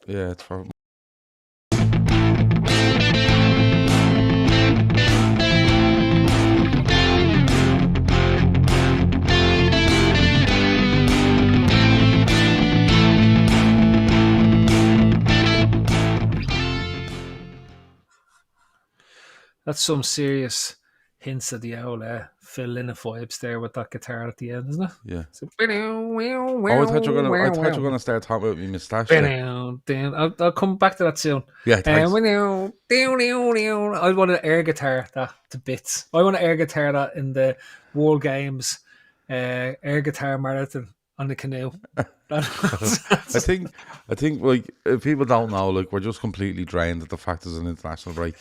Yeah, it's for. That's some serious hints of the old Phil Lynott vibes there with that guitar at the end, isn't it? Yeah. So, Oh, I thought you were gonna start talking about me moustache there. I'll come back to that soon. Yeah, thanks. I want an air guitar that to bits. I want an air guitar that in the World Games air guitar marathon on the canoe. I think like if people don't know, like we're just completely drained at the fact there's an international break,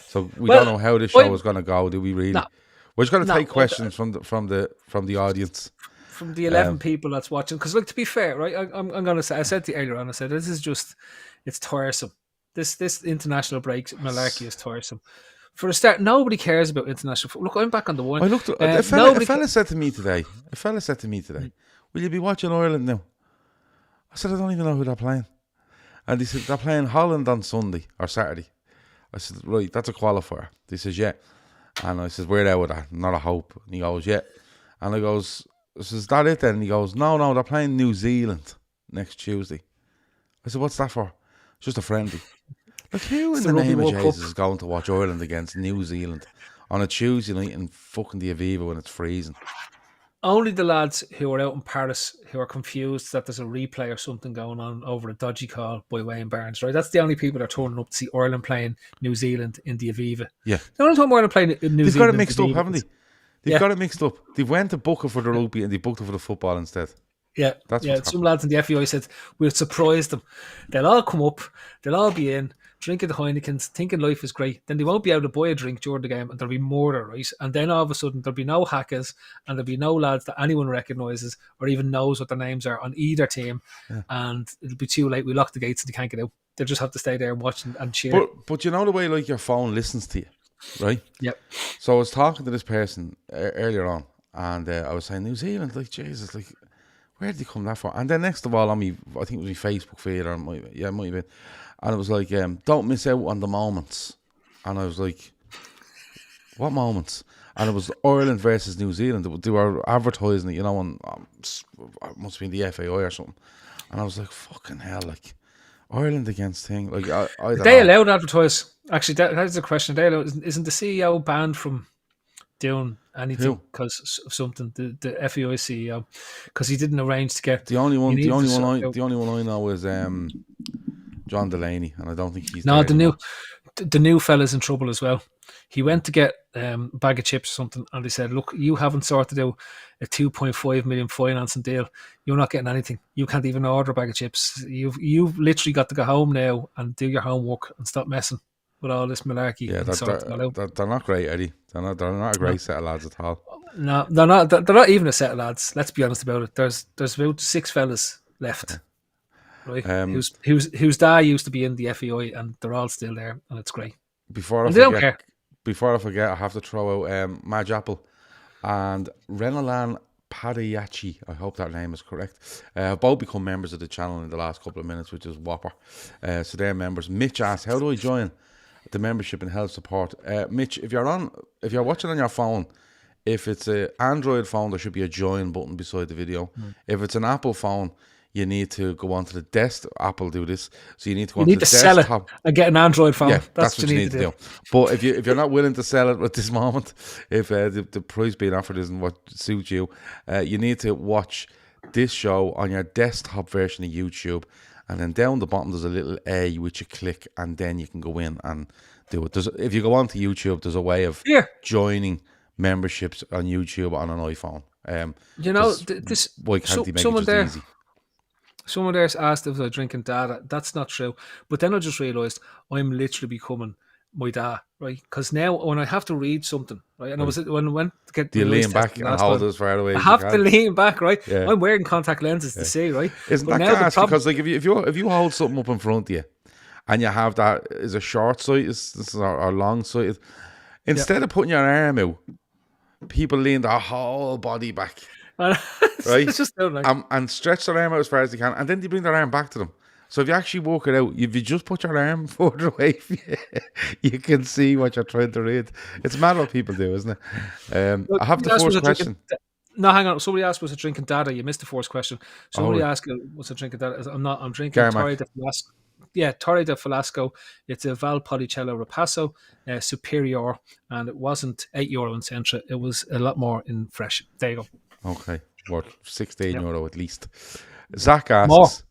so we don't know how this show is going to go. Do we really? No, We're just going to take no, questions from the audience. from the 11 people that's watching. Because, look, to be fair, right, I'm going to say, I said to you earlier on, I said, this is just, it's tiresome. This international break malarkey is tiresome. For a start, nobody cares about international football. Look, I'm back on the one. I looked. A fella said to me today. Will you be watching Ireland now? I said I don't even know who they're playing. And he said they're playing Holland on Sunday or Saturday. I said, right, that's a qualifier. He says, yeah. And I said, we're out with that, not a hope. And he goes, yeah. And I goes, is that it then? And he goes, no, they're playing New Zealand next Tuesday. I said, what's that for? It's just a friendly. Like, who in the name of Jesus is going to watch Ireland against New Zealand on a Tuesday night in fucking the Aviva when it's freezing? Only the lads who are out in Paris who are confused that there's a replay or something going on over a dodgy call by Wayne Barnes, right? That's the only people that are turning up to see Ireland playing New Zealand in the Aviva. Yeah. The only time Ireland playing in New Zealand. They've got it mixed up, haven't they? They've got it mixed up. They went to book it for the rugby and they booked it for the football instead. Yeah, some lads in the FEI said, we'll surprise them. They'll all come up, they'll all be in, drinking the Heinekens, thinking life is great. Then they won't be able to buy a drink during the game and there'll be murder, right? And then all of a sudden there'll be no hackers and there'll be no lads that anyone recognises or even knows what their names are on either team. Yeah. And it'll be too late. We lock the gates and they can't get out. They'll just have to stay there and watch and cheer. But you know the way like your phone listens to you, right? Yep. So I was talking to this person earlier on and I was saying, New Zealand, like, Jesus, like, where did he come that for? And then next of all on me, I think it was my Facebook feed or it might have been. And it was like, don't miss out on the moments. And I was like, what moments? And it was Ireland versus New Zealand. They were advertising it, you know, on it must have been the FAI or something. And I was like, fucking hell, like Ireland against thing. Like I they allowed to advertise. Actually, that's the question. They allowed, isn't the CEO banned from doing anything because of something? The FEI CEO, because he didn't arrange to get the only one I know is John Delaney, and I don't think he's the new fella's in trouble as well. He went to get a bag of chips or something, and they said, "Look, you haven't sorted out a 2.5 million financing deal. You're not getting anything. You can't even order a bag of chips. You've literally got to go home now and do your homework and stop messing with all this malarkey." Yeah, they're not great, Eddie. They're not a great set of lads at all. No, they're not. They're not even a set of lads. Let's be honest about it. There's about 6 fellas left. Right, whose dad used to be in the FEI, and they're all still there, and it's great. Before I forget, I have to throw out Madge Apple and Renalan Padayachi. I hope that name is correct. Have both become members of the channel in the last couple of minutes, which is whopper. So they're members. Mitch asked, "How do I join the membership and help support?" Mitch, if you're watching on your phone, if it's an Android phone, there should be a join button beside the video. If it's an Apple phone, you need to go onto the desktop. Apple do this, so you need to go onto the desktop. You need to sell it and get an Android phone. Yeah, that's what you need to do. But if you're not willing to sell it at this moment, if the price being offered isn't what suits you, you need to watch this show on your desktop version of YouTube, and then down the bottom there's a little A which you click, and then you can go in and do it. If you go onto YouTube, there's a way of joining memberships on YouTube on an iPhone. You know, why can't they make it just easy? Someone there asked if I was drinking data. That's not true. But then I just realised I'm literally becoming my dad, right? Because now when I have to read something, right, and when I went to get do you lean back and hold it as far away? I have to lean back, right? Yeah. I'm wearing contact lenses to see, right? Isn't that gas? Because like if you hold something up in front of you, and you have that is a short sight, is or long sight, instead of putting your arm out, people lean their whole body back. Right, it's just like, and stretch their arm out as far as they can, and then they bring their arm back to them, So if you actually walk it out, if you just put your arm further away from you, you can see what you're trying to read. It's mad what people do, isn't it? Look, I have the that's first what's a drinking. question. No, hang on. Somebody asked was a drinking data. You missed the first question. Somebody Oh, asked what's a drinking data. I'm not. I'm drinking Torre Garmac. de Falasco. Yeah, Torre de Falasco. It's a Valpolicella Ripasso Superior, and it wasn't €8 in Centra. It was a lot more in fresh. There you go. Okay, what €16 Yep. at least. Zach More. asks,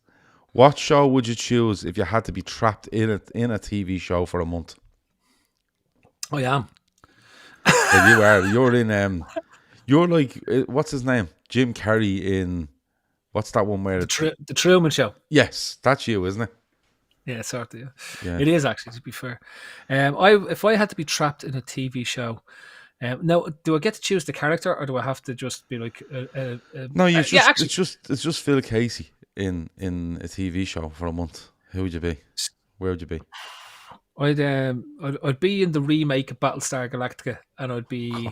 what show would you choose if you had to be trapped in a TV show for a month? I am. Well, you are. You're in. You're like, what's his name? Jim Carrey in. What's that one where? The Truman Show. Yes, that's you, isn't it? Yeah, sort of. Yeah. It is actually, to be fair. If I had to be trapped in a TV show, now do I get to choose the character, or do I have to just be like? No, you Yeah, actually, it's just Phil Casey in a TV show for a month. Who would you be? Where would you be? I'd be in the remake of Battlestar Galactica, and I'd be.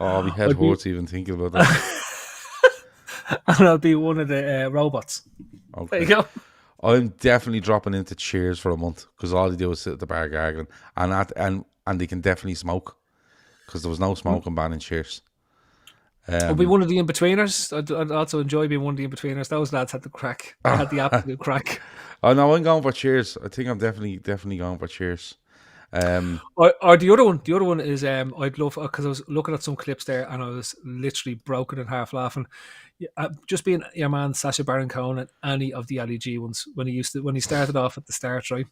Oh, my head hurts even thinking about that. And I'd be one of the robots. Okay. There you go. I'm definitely dropping into Cheers for a month because all they do is sit at the bar gargling, and they can definitely smoke because there was no smoking ban in Cheers. I'd be one of the in-betweeners. I'd also enjoy being one of the in-betweeners. Those lads had the crack. They had the absolute crack. Oh no, I'm going for Cheers. I think I'm definitely going for Cheers. Or the other one. The other one is I'd love, because I was looking at some clips there and I was literally broken in half laughing. Just being your man Sacha Baron Cohen and any of the Ali G ones when he started off at the start, right,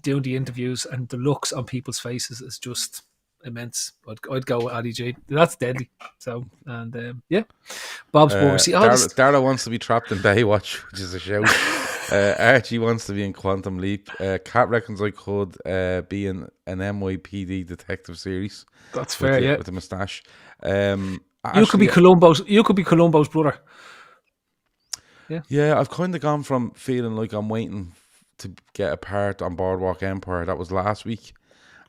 doing the interviews, and the looks on people's faces is just immense. I'd go with Ali G. That's deadly. So, and yeah, Bob's Burger. See, Dara wants to be trapped in Baywatch, which is a shout. Archie wants to be in Quantum Leap. Kat reckons I could be in an NYPD detective series. That's fair, yeah. With a moustache. You could be Columbo's brother. Yeah. Yeah, I've kind of gone from feeling like I'm waiting to get a part on Boardwalk Empire. That was last week.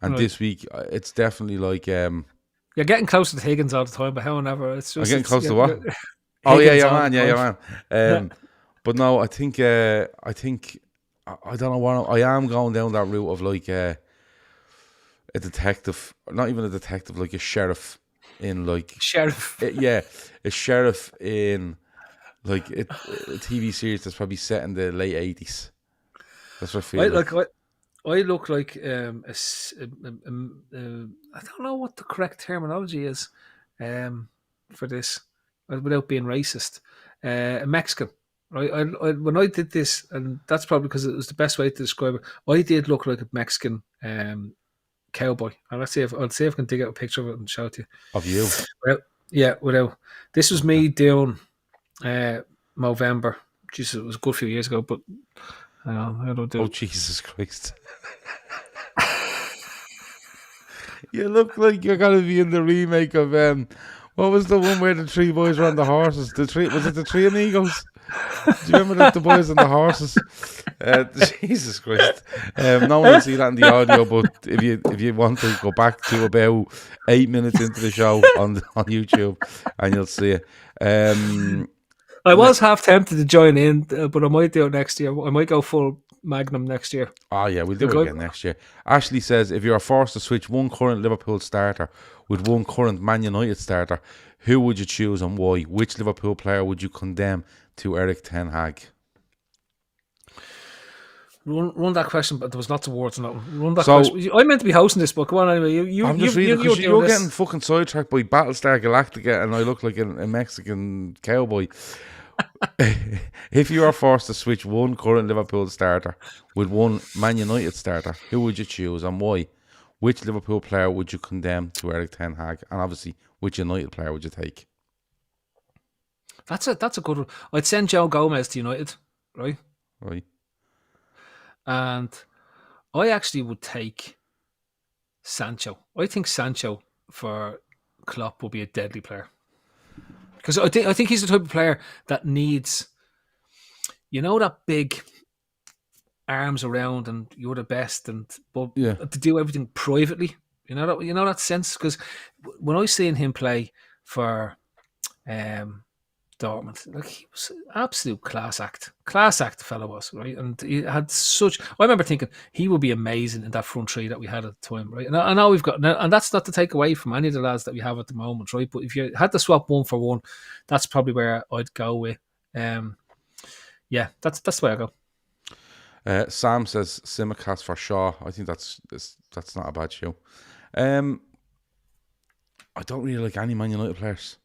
And this week, it's definitely like... You're getting closer to Higgins all the time, but however, it's just... I'm getting close to what? Oh, yeah, man. But no, I think I don't know what... I am going down that route of like a detective, not even a detective, like a sheriff in like... Sheriff. A sheriff in like a TV series that's probably set in the late 80s. That's what I feel like. I look like I don't know what the correct terminology is for this without being racist. A Mexican, right? When I did this, and that's probably because it was the best way to describe it. I did look like a Mexican cowboy, and I'll see if I can dig out a picture of it and show it to you. Of you? Without this was me doing Movember. Jesus, it was a good few years ago, but. I don't do. Oh, Jesus Christ. You look like you're going to be in the remake of, what was the one where the three boys were on the horses? Was it the Three Amigos? Do you remember the boys on the horses? Jesus Christ. No one will see that in the audio, but if you want to go back to about 8 minutes into the show on YouTube, and you'll see it. I was half tempted to join in, but I might do it next year. I might go full Magnum next year. Oh, yeah, we'll do it again next year. Ashley says, if you are forced to switch one current Liverpool starter with one current Man United starter, who would you choose and why? Which Liverpool player would you condemn to Erik ten Hag? Run that question, but there was lots of words in that one. Run that question. I meant to be hosting this, but come on anyway. I'm just reading because you're getting fucking sidetracked by Battlestar Galactica and I look like a Mexican cowboy. If you are forced to switch one current Liverpool starter with one Man United starter, who would you choose and why? Which Liverpool player would you condemn to Erik ten Hag? And obviously, which United player would you take? That's a good one. I'd send Joe Gomez to United, right? Right. And I actually would take Sancho. I think Sancho for Klopp will be a deadly player. Because I think he's the type of player that needs, that big arms around and you're the best, but to do everything privately. You know that sense. Because when I seen him play for the Dortmund. Like, he was an absolute class act. Class act, the fellow was, right? And he had such. I remember thinking he would be amazing in that front three that we had at the time, right? And I know we've got, and that's not to take away from any of the lads that we have at the moment, right? But if you had to swap one for one, that's probably where I'd go with. Yeah, that's the way I go. Sam says Simicast for Shaw. I think that's not a bad show. I don't really like any Man United players.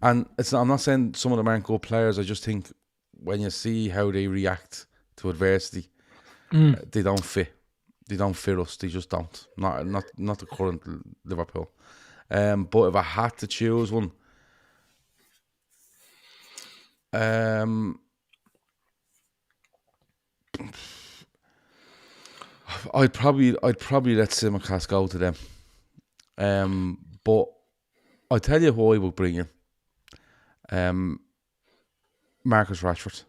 And I'm not saying some of them aren't good players. I just think when you see how they react to adversity, they don't fit. They don't fit us. They just don't. Not the current Liverpool. But if I had to choose one, I'd probably let Simicast go to them. But I'll tell you who I would bring in. Marcus Rashford.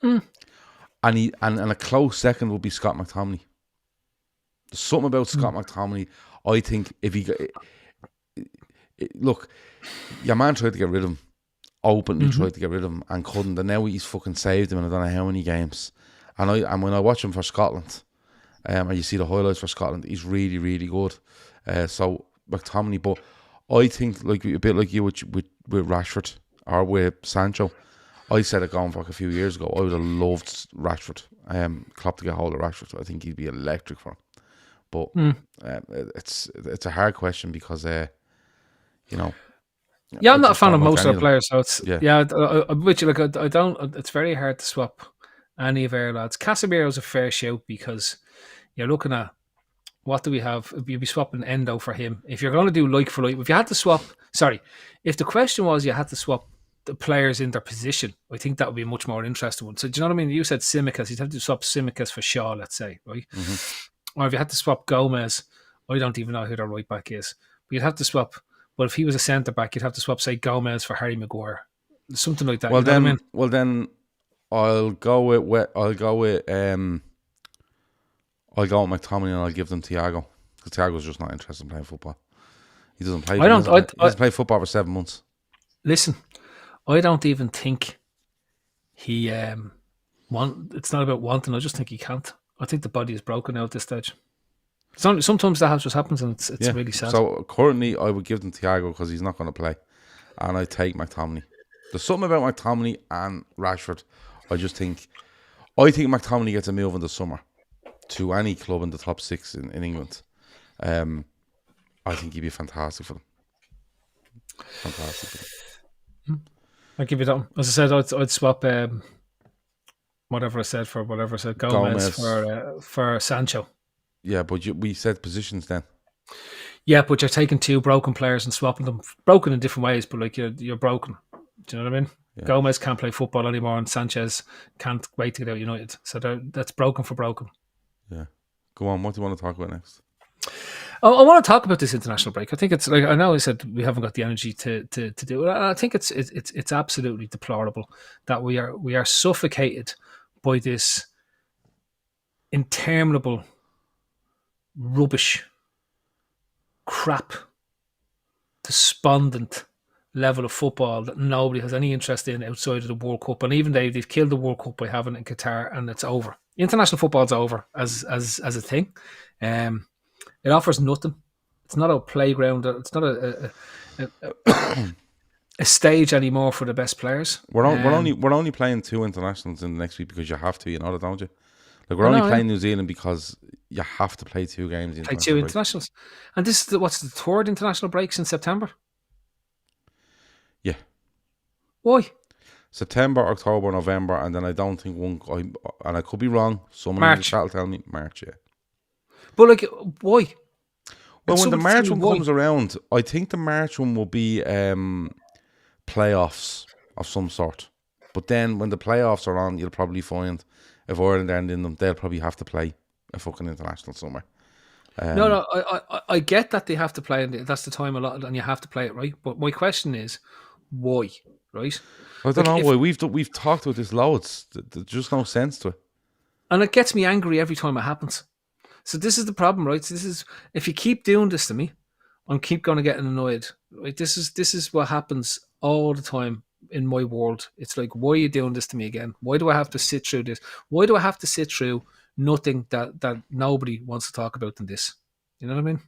And a close second would be Scott McTominay. There's something about Scott McTominay. I think if he look, your man tried to get rid of him. Openly tried to get rid of him and couldn't. And now he's fucking saved him in I don't know how many games. And when I watch him for Scotland, and you see the highlights for Scotland, he's really, really good. So McTominay, but I think like a bit like you with Rashford or with Sancho. I said it going back a few years ago. I would have loved Rashford. Klopp to get hold of Rashford. I think he'd be electric for him. But it's a hard question because you know. Yeah, I'm not a fan of most of our players, so it's yeah. Which like I don't. It's very hard to swap any of our lads. Casemiro's a fair shout because you're looking at what do we have? You'd be swapping Endo for him. If you're going to do like for like, if you had to swap, if the question was you had to swap the players in their position, I think that would be a much more interesting one. So do you know what I mean? You said Simicast, you'd have to swap Simicast for Shaw, let's say, right? Or if you had to swap Gomez, I don't even know who their right back is, but you'd have to swap. But if he was a centre back, you'd have to swap, say, Gomez for Harry Maguire, something like that. Well, then I'll go with McTominay and I'll give them Thiago because Thiago's just not interested in playing football. He doesn't play. He doesn't play football for 7 months. Listen, I don't even think he it's not about wanting. I just think he can't. I think the body is broken now at this stage. Sometimes that just happens and it's really sad. So currently I would give them Thiago because he's not going to play, and I take McTominay. There's something about McTominay and Rashford. I think McTominay gets a move in the summer to any club in the top 6 in England. I think he'd be fantastic for them. Fantastic for them. I'll give you that one. As I said, I'd swap whatever I said for whatever I said. Gomez. For Sancho. Yeah, but we said positions then. Yeah, but you're taking 2 broken players and swapping them. Broken in different ways, but like you're broken. Do you know what I mean? Yeah. Gomez can't play football anymore and Sanchez can't wait to get out of United. So that's broken for broken. Yeah. Go on, what do you want to talk about next? I want to talk about this international break. I think it's like I know I said we haven't got the energy to do it. I think it's absolutely deplorable that we are suffocated by this interminable rubbish, crap, despondent level of football that nobody has any interest in outside of the World Cup. And even they've killed the World Cup by having it in Qatar, and it's over. International football's over as a thing. It offers nothing. It's not a playground. It's not a stage anymore for the best players. We're only playing 2 internationals in the next week because you have to, you know that, don't you? Like we're only playing New Zealand because you have to play 2 games. Play 2 internationals, and this is what's the 3rd international breaks in September. Yeah. Why? September, October, November, and then I don't think one. And I could be wrong. Someone in the chat will tell me March. Yeah. But like, why? Well, when the March one comes around, I think the March one will be playoffs of some sort. But then when the playoffs are on, you'll probably find if Ireland aren't in them, they'll probably have to play a fucking international somewhere. No, I get that they have to play, and that's the time a lot, and you have to play it, right? But my question is, why, right? I don't know why. We've talked about this loads. There's just no sense to it. And it gets me angry every time it happens. So this is the problem, right? So this is, if you keep doing this to me, I'm keep going to get annoyed. Right? This is what happens all the time in my world. It's like, why are you doing this to me again? Why do I have to sit through this? Why do I have to sit through nothing that nobody wants to talk about than this? You know what I mean?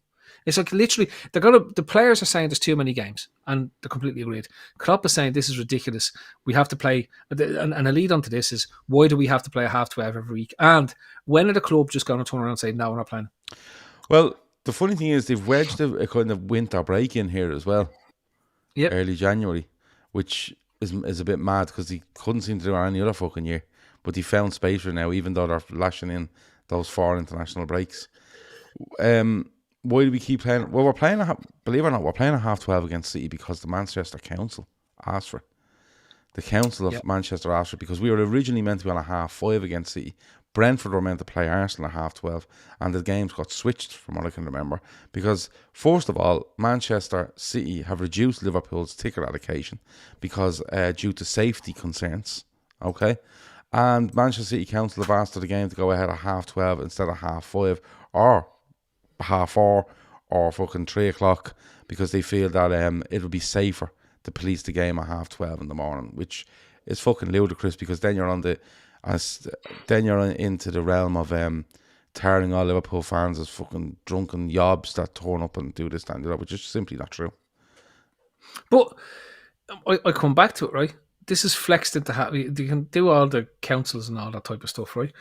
It's like literally the players are saying there's too many games, and they're completely agreed. Klopp is saying this is ridiculous. We have to play, and a lead onto this is, why do we have to play a half 12 every week? And when are the club just going to turn around and say, no, we're not playing? Well, the funny thing is they've wedged a kind of winter break in here as well. Yep. Early January, which is a bit mad because he couldn't seem to do it any other fucking year. But he found space for now, even though they're lashing in those 4 international breaks. Why do we keep playing? Well, believe it or not, we're playing a half 12 against City because the Manchester Council asked for it. The Council of Manchester asked for it because we were originally meant to be on a half 5 against City. Brentford were meant to play Arsenal at half 12, and the games got switched from what I can remember because, first of all, Manchester City have reduced Liverpool's ticket allocation because due to safety concerns. Okay, and Manchester City Council have asked for the game to go ahead at half 12 instead of half 5 or half 4 or fucking 3 o'clock because they feel that it would be safer to police the game at half 12 in the morning, which is fucking ludicrous because then you're into the realm of tarring all Liverpool fans as fucking drunken yobs that turn up and do this and that, which is simply not true. But I come back to it, right? This is flexed into you can do all the councils and all that type of stuff, right?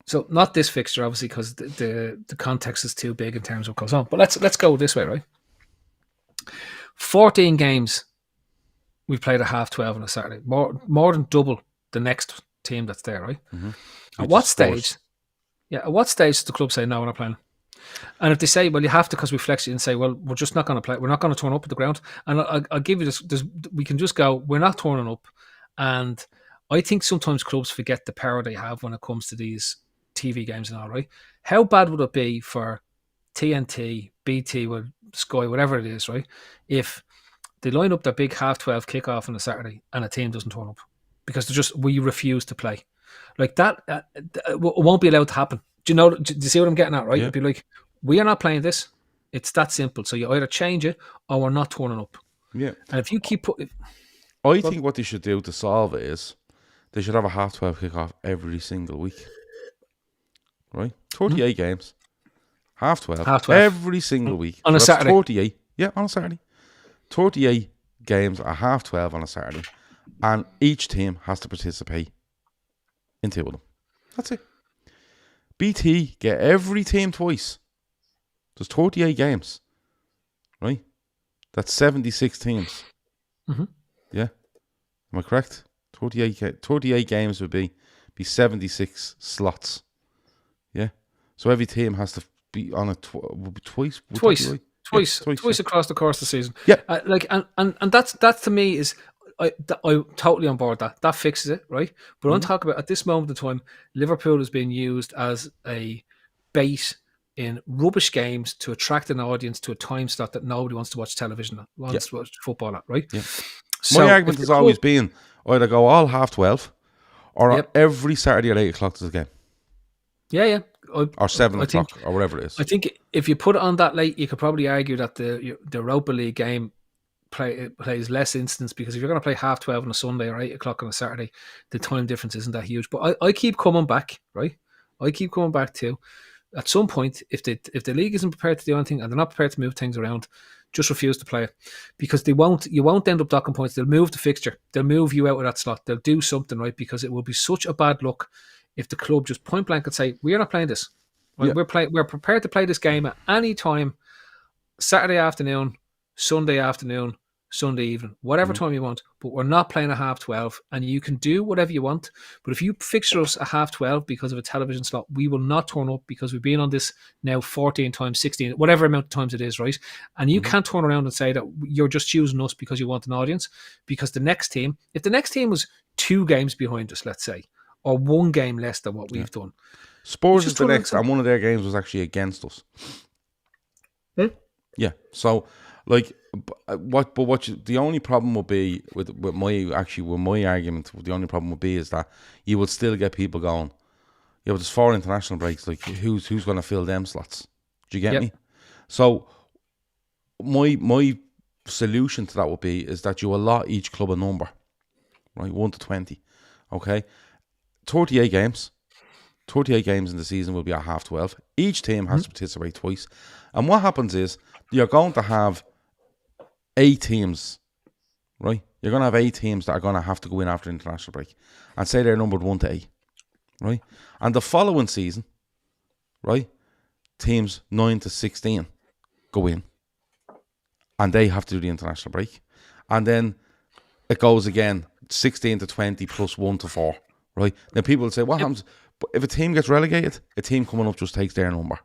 So not this fixture, obviously, because the context is too big in terms of what goes on. But let's go this way, right? 14 games we've played a half 12 on a Saturday, more than double the next team that's there, right? Mm-hmm. At what stage does the club say, no, we're not playing? And if they say, well, you have to because we flex it and say, well, we're just not going to play, we're not going to turn up at the ground. And I'll give you this, we can just go, we're not turning up. And I think sometimes clubs forget the power they have when it comes to these TV games and all, right? How bad would it be for TNT, BT, Sky, whatever it is, right? If they line up their big half 12 kickoff on a Saturday and a team doesn't turn up because we refuse to play. Like that, won't be allowed to happen. Do you see what I'm getting at, right? Yeah. It'd be like, we are not playing this. It's that simple. So you either change it or we're not turning up. Yeah. And if you keep I think what they should do to solve it is they should have a half 12 kickoff every single week. Right? 38 games. Half 12. Every single week. On a Saturday. 38. Yeah, on a Saturday. 38 games at half 12 on a Saturday. And each team has to participate in 2 of them. That's it. BT get every team twice. There's 38 games. Right? That's 76 teams. Mm-hmm. Yeah. Am I correct? 38 games would be 76 slots. Yeah. So every team has to be on it twice. Twice across the course of the season. Yeah. And that to me is, I'm totally on board that fixes it, right? But I'm talking about at this moment in time, Liverpool is being used as a bait in rubbish games to attract an audience to a time slot that nobody wants to watch television at, wants to watch football at, right? Yeah. So my argument has always been either go all half 12 or every Saturday at 8 o'clock there's a game. Yeah. Or 7 o'clock or whatever it is. I think if you put it on that late, you could probably argue that the Europa League game plays less instance because if you're going to play half 12 on a Sunday or 8 o'clock on a Saturday, the time difference isn't that huge. But I keep coming back, right? I keep coming back to, at some point, if the league isn't prepared to do anything and they're not prepared to move things around, just refuse to play it because you won't end up docking points. They'll move the fixture. They'll move you out of that slot. They'll do something, right? Because it will be such a bad look if the club just point blank and say, we are not playing this. Right? Yeah. We're prepared to play this game at any time, Saturday afternoon, Sunday afternoon, Sunday evening, whatever time you want, but we're not playing a half 12 and you can do whatever you want. But if you fixture us a half 12 because of a television slot, we will not turn up because we've been on this now 14 times, 16, whatever amount of times it is, right? And you can't turn around and say that you're just choosing us because you want an audience, because the next team, if the next team was 2 games behind us, let's say, or 1 game less than what we've done. Spurs is the next, and one of their games was actually against us. Yeah. So, like, the only problem would be with my argument. The only problem would be is that you would still get people going. Yeah, but there's 4 international breaks. Like, who's going to fill them slots? Do you get me? So, my solution to that would be is that you allot each club a number, right? 1 to 20. Okay, 38 games. 38 games in the season will be at half 12. Each team has to participate twice. And what happens is you're going to have 8 teams, right? You're going to have 8 teams that are going to have to go in after international break. And say they're numbered 1 to 8, right? And the following season, right, teams 9 to 16 go in. And they have to do the international break. And then it goes again, 16 to 20 plus 1 to 4, right? Then people will say, what happens? But if a team gets relegated, a team coming up just takes their number.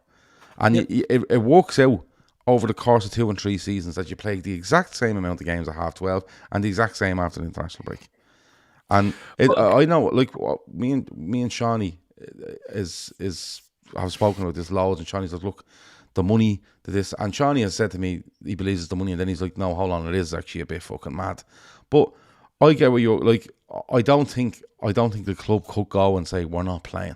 And it works out over the course of 2 and 3 seasons that you play the exact same amount of games at half 12 and the exact same after the international break. And I know, like, me and Shawnee have spoken about this loads, and Shawnee says, look, the money to this, and Shawnee has said to me he believes it's the money, and then he's like, no, hold on, it is actually a bit fucking mad. But I get where you're like, I don't think the club could go and say we're not playing.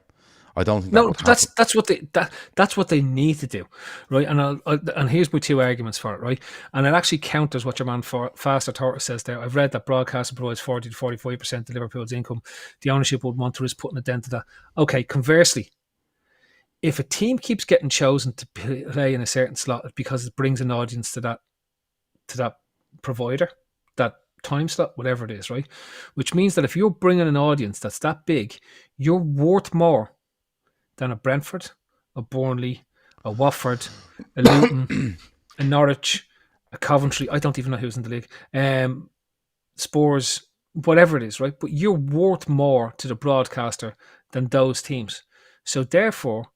I don't think that would happen. That's what they need to do, right? And here's my 2 arguments for it, right? And it actually counters what your man Faster Tortoise says there. I've read that broadcasting provides 40 to 45% of Liverpool's income. The ownership would want to risk putting a dent to that. Okay, conversely, if a team keeps getting chosen to play in a certain slot because it brings an audience to that provider, that time slot, whatever it is, right? Which means that if you're bringing an audience that's that big, you're worth more than a Brentford, a Burnley, a Watford, a Luton, a Norwich, a Coventry. I don't even know who's in the league. Spurs, whatever it is, right? But you're worth more to the broadcaster than those teams. So therefore,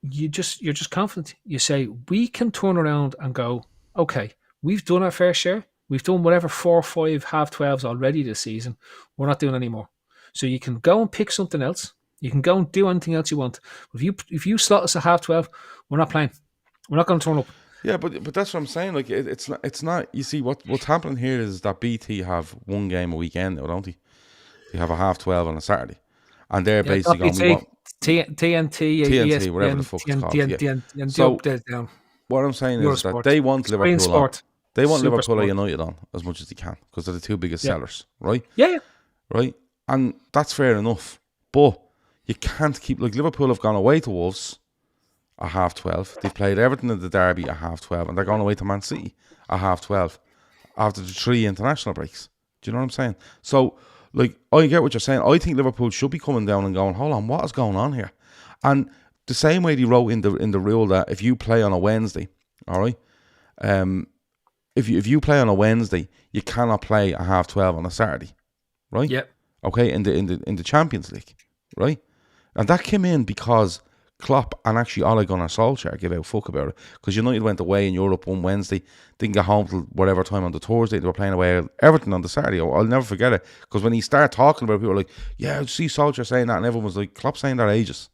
you're just confident. You say, we can turn around and go, okay, we've done our fair share. We've done whatever 4 or 5 half 12s already this season. We're not doing any more. So you can go and pick something else. You can go and do anything else you want. If you slot us a half 12, we're not playing. We're not going to turn up. Yeah, but that's what I'm saying. Like it's not. You see, what's happening here is that BT have 1 game a weekend, don't they? They have a half 12 on a Saturday, and they're basically going. TNT, whatever the fuck it's called. So what I'm saying is that they want Liverpool on. They want Liverpool or United on as much as they can because they're the 2 biggest sellers, right? Yeah. Right, and that's fair enough. But you can't keep, like, Liverpool have gone away to Wolves at half 12. They've played Everton in the derby at half 12, and they're going away to Man City at half 12 after the 3 international breaks. Do you know what I'm saying? So, like, I get what you're saying. I think Liverpool should be coming down and going, hold on, what is going on here? And the same way they wrote in the rule that if you play on a Wednesday, all right, if you play on a Wednesday, you cannot play a half 12 on a Saturday, right? Yep. Okay, in the Champions League, right? And that came in because Klopp and actually Ole Gunnar Solskjaer gave out fuck about it, because United went away in Europe one Wednesday, didn't get home till whatever time on the Thursday. They were playing away at Everton on the Saturday. I'll never forget it, because when he started talking about it, people were like, yeah, I see Solskjaer saying that, and everyone was like, Klopp saying that ages.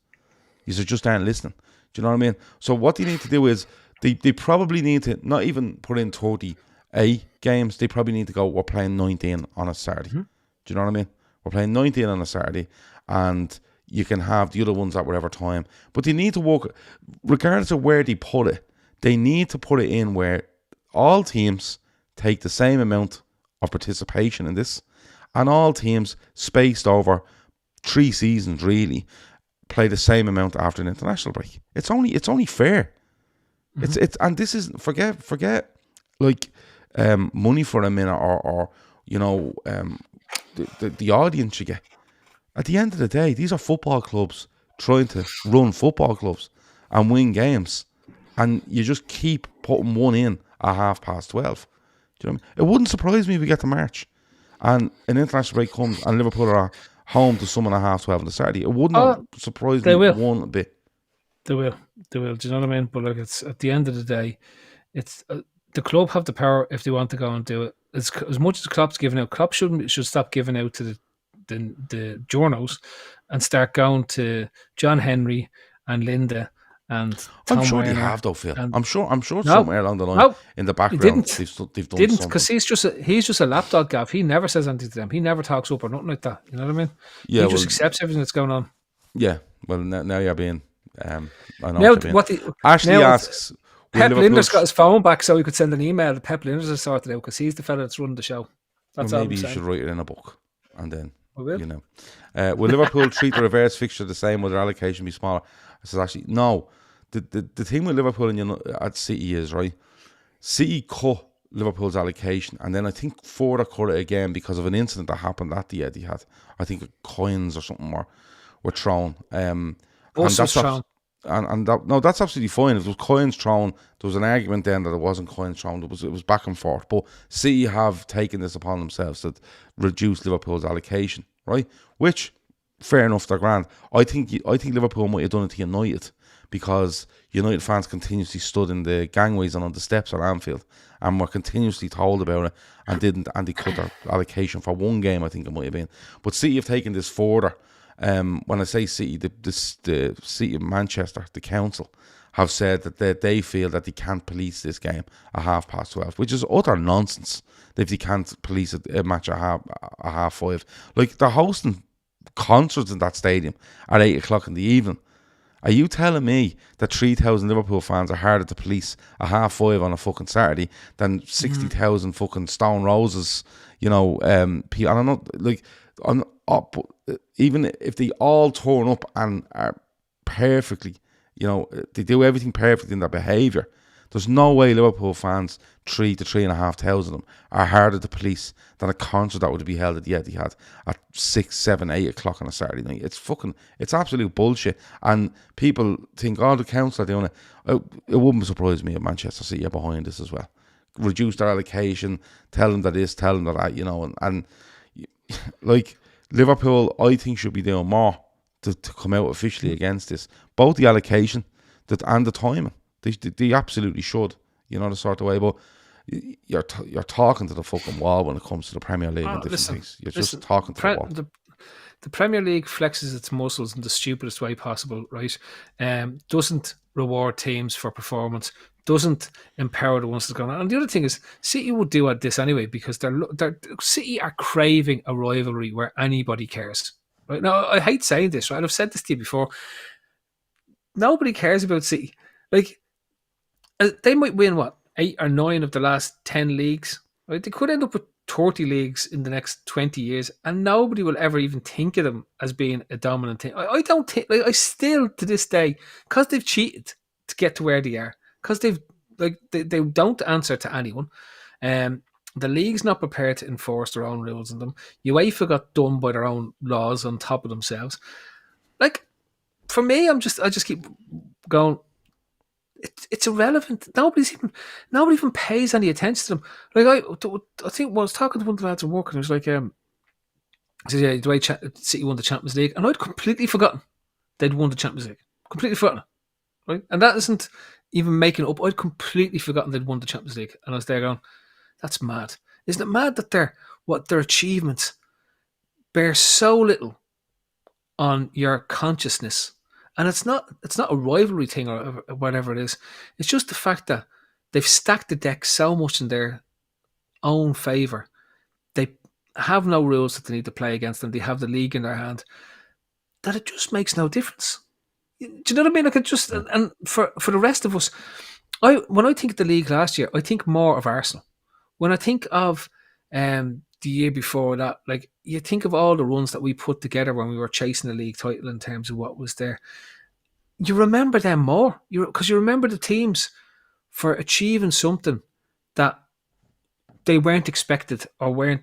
He said, just aren't listening. Do you know what I mean? So what they need to do is they probably need to not even put in 38 games. They probably need to go, we're playing 19 on a Saturday. Mm-hmm. Do you know what I mean? We're playing 19 on a Saturday, and you can have the other ones at whatever time. But they need to work, regardless of where they put it, they need to put it in where all teams take the same amount of participation in this, and all teams spaced over 3 seasons really play the same amount after an international break. It's only fair. Mm-hmm. It's and this is forget like money for a minute or you know the audience you get. At the end of the day, these are football clubs trying to run football clubs and win games, and you just keep putting one in at 12:30. Do you know what I mean? It wouldn't surprise me if we get to March and an international break comes and Liverpool are home to someone at 12:30 on the Saturday. It wouldn't surprise me one bit. They will. Do you know what I mean? But like, it's at the end of the day, it's the club have the power if they want to go and do it. As much as Klopp's giving out, Klopp should stop giving out to the journos and start going to John Henry and Linda and Tom I'm sure Werner, they have though, Phil. I'm sure somewhere along the line in the background they've done didn't something. Because he's just a lapdog, Gav. He never says anything to them. He never talks up or nothing like that. You know what I mean? Yeah, he just accepts everything that's going on. Yeah. Well, now you're being. I know what you're being. Ashley asks, Pep Linder's got his phone back so he could send an email to Pep Linders to sort it out because he's the fella that's running the show. That's maybe you should write it in a book and then, will. you know. Will Liverpool treat the reverse fixture the same? Will their allocation be smaller? I said, actually, no. The thing with Liverpool and at City is, right, City cut Liverpool's allocation and then I think further cut it again because of an incident that happened at the Etihad. I think coins or something were thrown. And that's thrown. And that's absolutely fine. If there was coins thrown, there was an argument then that it wasn't coins thrown. It was back and forth. But City have taken this upon themselves to reduce Liverpool's allocation, right? Which, fair enough, they're grand. I think Liverpool might have done it to United because United fans continuously stood in the gangways and on the steps at Anfield and were continuously told about it and they cut their allocation for one game, I think it might have been. But City have taken this further. When I say City, the City of Manchester, the council, have said that they feel that they can't police this game at 12:30, which is utter nonsense. That they can't police a match at 5:30. Like, they're hosting concerts in that stadium at 8 o'clock in the evening. Are you telling me that 3,000 Liverpool fans are harder to police at 5:30 on a fucking Saturday than 60,000 fucking Stone Roses? You know, people. And I'm not like even if they all turn up and are perfectly, you know, they do everything perfect in their behaviour, there's no way Liverpool fans, 3,000 to 3,500 of them, are harder to police than a concert that would be held at the Etihad at 6, 7, 8 o'clock on a Saturday night. It's absolute bullshit. And people think, the council are doing it. It wouldn't surprise me if Manchester City are behind this as well. Reduce their allocation, tell them that this, tell them that, you know, and like, Liverpool, I think, should be doing more to come out officially against this. Both the allocation and the timing. They absolutely should, you know, the sort of way. But you're talking to the fucking wall when it comes to the Premier League and different things. You're just talking to the wall. The Premier League flexes its muscles in the stupidest way possible, right? Doesn't reward teams for performance, doesn't empower the ones that go on. And the other thing is, City would do at this anyway because City are craving a rivalry where anybody cares. Right now, I hate saying this, right? I've said this to you before. Nobody cares about City. Like, they might win 8 or 9 of the last 10 leagues. Right? They could end up with 30 leagues in the next 20 years, and nobody will ever even think of them as being a dominant team. I don't think. Like, I still, to this day, because they've cheated to get to where they are, because they don't answer to anyone. The league's not prepared to enforce their own rules on them. UEFA got done by their own laws on top of themselves. Like, for me, I just keep going. It's irrelevant. Nobody even pays any attention to them. Like, I think I was talking to one of the lads at work, and it was like, I said, yeah, the way City won the Champions League, and I'd completely forgotten they'd won the Champions League. Completely forgotten, right? And that isn't even making it up. I'd completely forgotten they'd won the Champions League, and I was there going, "That's mad, isn't it mad that their achievements bear so little on your consciousness?" And it's not a rivalry thing or whatever it is. It's just the fact that they've stacked the deck so much in their own favour. They have no rules that they need to play against them. They have the league in their hand. That it just makes no difference. Do you know what I mean? Like, it just, and for the rest of us, when I think of the league last year, I think more of Arsenal. When I think of the year before that, like, you think of all the runs that we put together when we were chasing the league title in terms of what was there. You remember them more, because you remember the teams for achieving something that they weren't expected or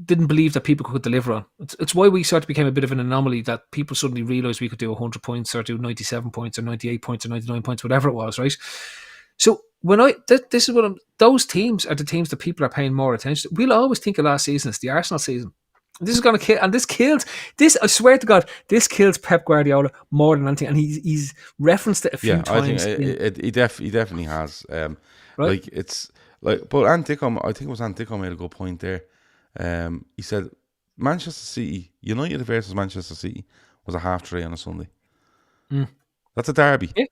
didn't believe that people could deliver on. It's why we sort of became a bit of an anomaly, that people suddenly realised we could do 100 points or do 97 points or 98 points or 99 points, whatever it was, right? So those teams are the teams that people are paying more attention to. We'll always think of last season as the Arsenal season. This is going to kill, and this kills. I swear to God, this kills Pep Guardiola more than anything, and he's referenced it a few times. I think he definitely has. Right? Like, it's like, but Ant Dicko, I think it was Ant Dicko made a good point there. He said Manchester City, United versus Manchester City, was a 3:30 on a Sunday. That's a derby. Yeah.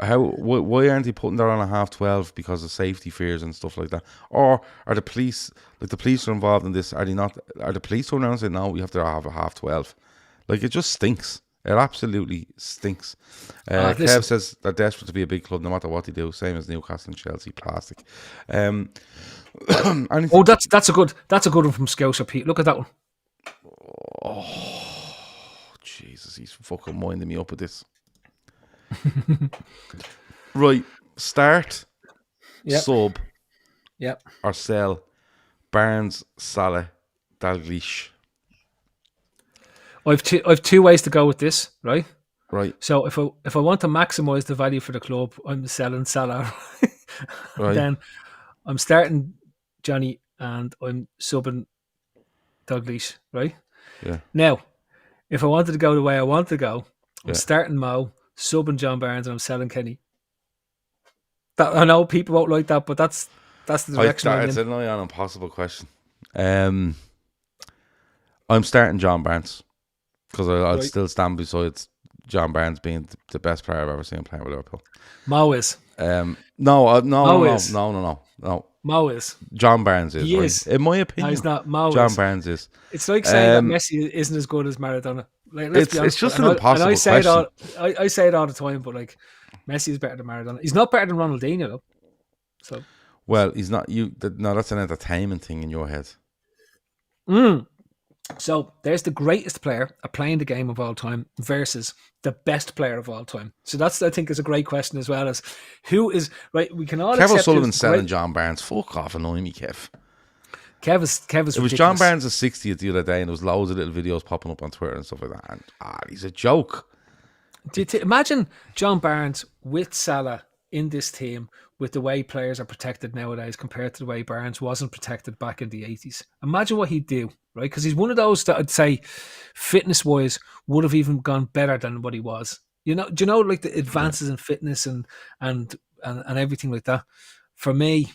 Why aren't they putting that on a 12:30 because of safety fears and stuff like that? Or are the police, like, the police are involved in this? Are they not? Are the police turning around and saying, no, we have to have a 12:30? Like, it just stinks. It absolutely stinks. Kev says they're desperate to be a big club no matter what they do. Same as Newcastle and Chelsea. Plastic. That's a good one from Scouser Pete. Look at that one. Oh, Jesus, he's fucking winding me up with this. Right, start, sub, or sell Barnes, Salah, Dalglish. I've two ways to go with this, right? Right. So if I want to maximise the value for the club, I'm selling Salah. Right. Then I'm starting Johnny and I'm subbing Dalglish, right? Yeah. Now, if I wanted to go the way I want to go, I'm starting Mo, subbing John Barnes, and I'm selling Kenny. That, I know people won't like that, but that's the direction I'm in. It's an impossible question. I'm starting John Barnes because I'll still stand beside John Barnes being the best player I've ever seen playing with Liverpool. Mo is. No. Mo is. John Barnes is. He right? is. In my opinion, no, he's not. Mo John is. Barnes is. It's like saying that Messi isn't as good as Maradona. Like, it's just an impossible question. I say it all the time, but like Messi is better than Maradona. He's not better than Ronaldinho though. So. Well, he's not. That's an entertainment thing in your head. So there's the greatest player playing the game of all time versus the best player of all time. So that's, I think, is a great question as well as who is right. We can all. Kev O'Sullivan selling John Barnes. Fuck off, annoy me, Kev. Kev is. It was ridiculous. John Barnes' 60th the other day, and there was loads of little videos popping up on Twitter and stuff like that. And he's a joke. Imagine John Barnes with Salah in this team with the way players are protected nowadays compared to the way Barnes wasn't protected back in the 80s. Imagine what he'd do, right? Because he's one of those that I'd say fitness-wise would have even gone better than what he was. Do you know like the advances in fitness and everything like that? For me,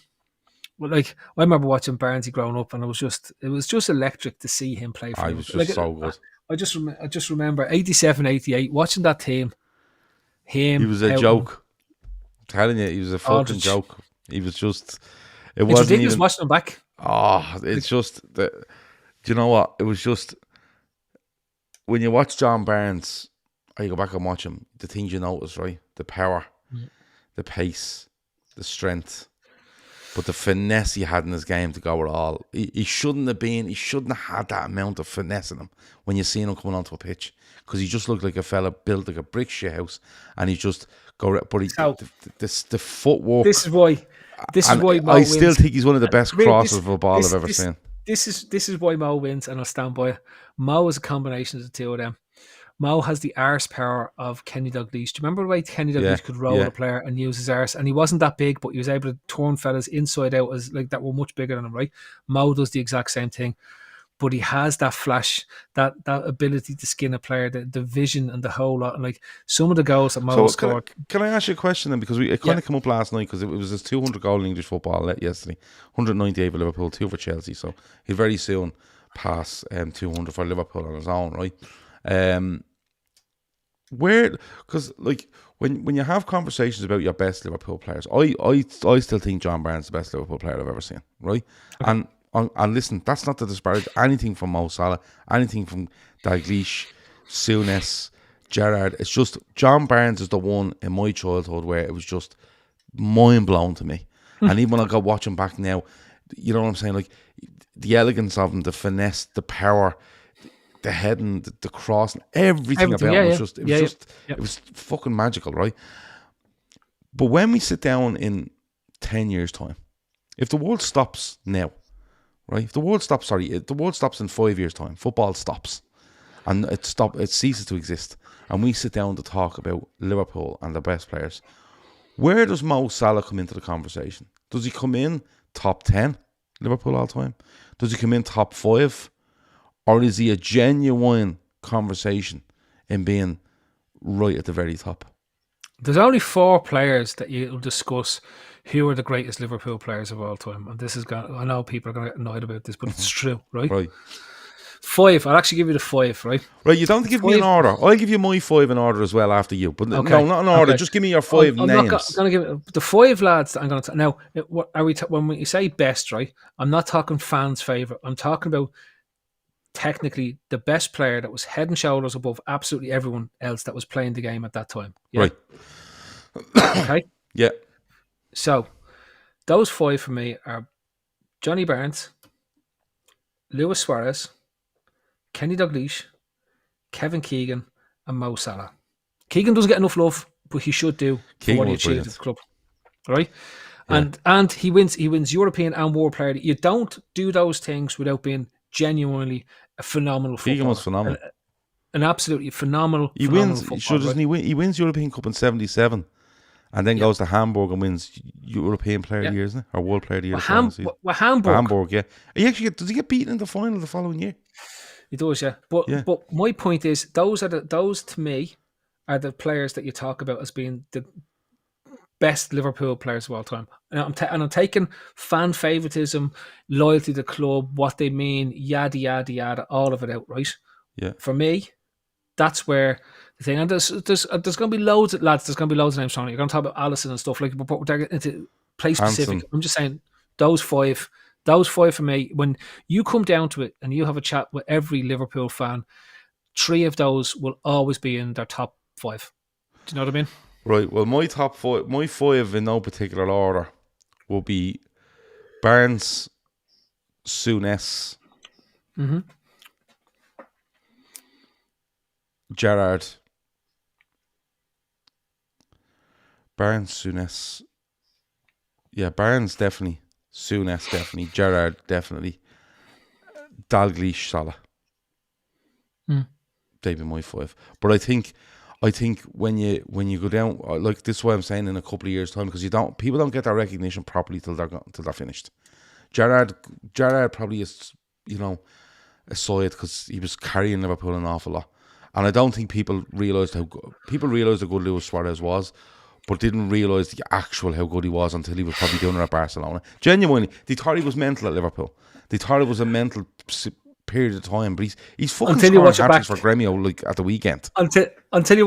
like I remember watching Barnesy growing up, and it was just electric to see him play. He was just so good. I just remember 87, 88, watching that team. He was a joke. I'm telling you, he was a fucking joke. He was just. It wasn't ridiculous even watching him back. It's just that. Do you know what? It was just when you watch John Barnes, or you go back and watch him, the things you notice, right? The power, the pace, the strength, but the finesse he had in his game to go with all. He shouldn't have had that amount of finesse in him when you see him coming onto a pitch, because he just looked like a fella built like a brick shit house, and he just go. But the footwork. This is why. Mo I still think he's one of the best crosses of a ball I've ever seen. This is why Mo wins, and I'll stand by it. Mo is a combination of the two of them. Mo has the arse power of Kenny Dalglish. Do you remember the way Kenny Dalglish could roll a player and use his arse? And he wasn't that big, but he was able to turn fellas inside out as like that were much bigger than him, right? Mo does the exact same thing, but he has that flash, that ability to skin a player, the vision and the whole lot. And like some of the goals that Mo scored. Can I ask you a question then? Because it kind of came up last night, because it was his 200 goal in English football yesterday, 198 for Liverpool, 2 for Chelsea. So he'll very soon pass 200 for Liverpool on his own, right? Because like when you have conversations about your best Liverpool players, I still think John Barnes is the best Liverpool player I've ever seen, right? Okay. And listen, that's not to disparage anything from Mo Salah, anything from Dalglish, Souness, Gerrard. It's just John Barnes is the one in my childhood where it was just mind blown to me. And even when I go watching back now, you know what I'm saying? Like the elegance of him, the finesse, the power, the heading, the crossing, everything about him was it was fucking magical, right? But when we sit down in 10 years' time, if the world stops now, right? If the world stops in 5 years' time, football stops, and it ceases to exist, and we sit down to talk about Liverpool and the best players, where does Mo Salah come into the conversation? Does he come in top 10 Liverpool all time? Does he come in top 5? Or is he a genuine conversation in being right at the very top? There's only 4 players that you'll discuss who are the greatest Liverpool players of all time. And this is I know people are going to get annoyed about this, but it's true, right? Right. 5. I'll actually give you the 5, right? Right, you don't give me an order. I'll give you my 5 in order as well after you. But no, not in order. Just give me your 5 names. I'm not going to give the 5 lads that I'm going to... Now, when you say best, right? I'm not talking fans' favourite. I'm talking about technically the best player that was head and shoulders above absolutely everyone else that was playing the game at that time. Yeah? Right. Okay? Yeah. So, those 5 for me are Johnny Barnes, Luis Suarez, Kenny Dalglish, Kevin Keegan, and Mo Salah. Keegan doesn't get enough love, but he should do for Keegan what he was achieved brilliant. at the club. Right? Yeah. And he wins European and World Player. You don't do those things without being genuinely a phenomenal footballer. Keegan was phenomenal. An absolutely phenomenal. He phenomenal wins. footballer, Sure, doesn't he win? He wins European Cup in '77, and then goes to Hamburg and wins European Player of the Year, isn't it? Or World Player of the Year. Hamburg. Yeah. Does he get beaten in the final the following year? He does, yeah. But my point is, those to me are the players that you talk about as being the best Liverpool players of all time. And I'm taking fan favoritism, loyalty to the club, what they mean, yada yada yada, all of it out, right? Yeah. For me, that's where the thing. And there's going to be loads of lads. There's going to be loads of names on it. You're going to talk about Alisson and stuff like. But we're getting into play specific. Hansen. I'm just saying those 5. Those 5 for me. When you come down to it, and you have a chat with every Liverpool fan, 3 of those will always be in their top 5. Do you know what I mean? Right. Well, my top 5, my 5 in no particular order, will be Barnes, Souness, Gerrard, Barnes, Souness. Yeah, Barnes definitely, Souness definitely, Gerrard definitely, Dalglish, Salah. They'd be my 5. But I think when you go down, like this is why I'm saying in a couple of years' time, because people don't get that recognition properly till they're finished. Gerrard probably is, aside because he was carrying Liverpool an awful lot, and I don't think people realised how good Luis Suarez was, but didn't realise how good he was until he was probably doing it at Barcelona. Genuinely, they thought he was mental at Liverpool. They thought it was a mental period of time, but he's fucking scoring hat-tricks for Gremio like at the weekend. Until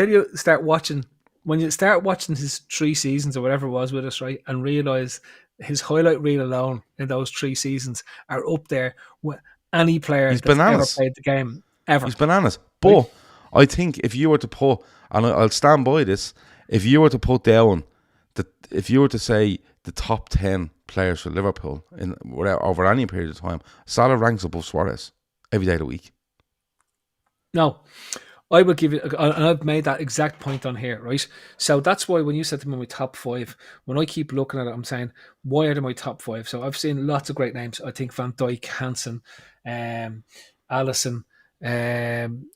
you start watching, when you start watching his 3 seasons or whatever it was with us, right, and realise his highlight reel alone in those 3 seasons are up there with any player that's ever played the game ever. He's bananas. But right? I think if you were to put, and I'll stand by this, if you were to put down if you were to say the top 10 players for Liverpool over any period of time, Salah ranks above Suarez every day of the week. No, I will give it, and I've made that exact point on here, right? So that's why when you said to me my top 5, when I keep looking at it, I'm saying, why are they my top 5? So I've seen lots of great names. I think Van Dijk, Hansen, Alisson,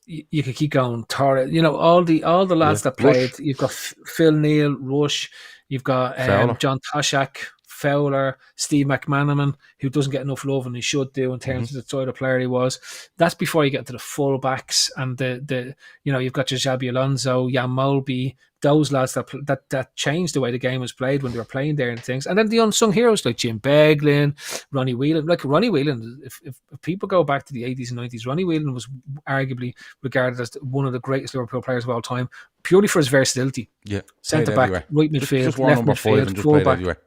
you could keep going. Torres, all the lads that played. Rush. You've got Phil Neal, Rush. You've got John Toshak, Fowler, Steve McManaman, who doesn't get enough love and he should do in terms of the sort of player he was. That's before you get to the full-backs and you've got your Xabi Alonso, Jan Molby, those lads that changed the way the game was played when they were playing there and things. And then the unsung heroes like Jim Beglin, Ronnie Whelan. Like Ronnie Whelan, if people go back to the 80s and 90s, Ronnie Whelan was arguably regarded as one of the greatest Liverpool players of all time, purely for his versatility. Yeah. Centre-back, right midfield, just left midfield, full-back.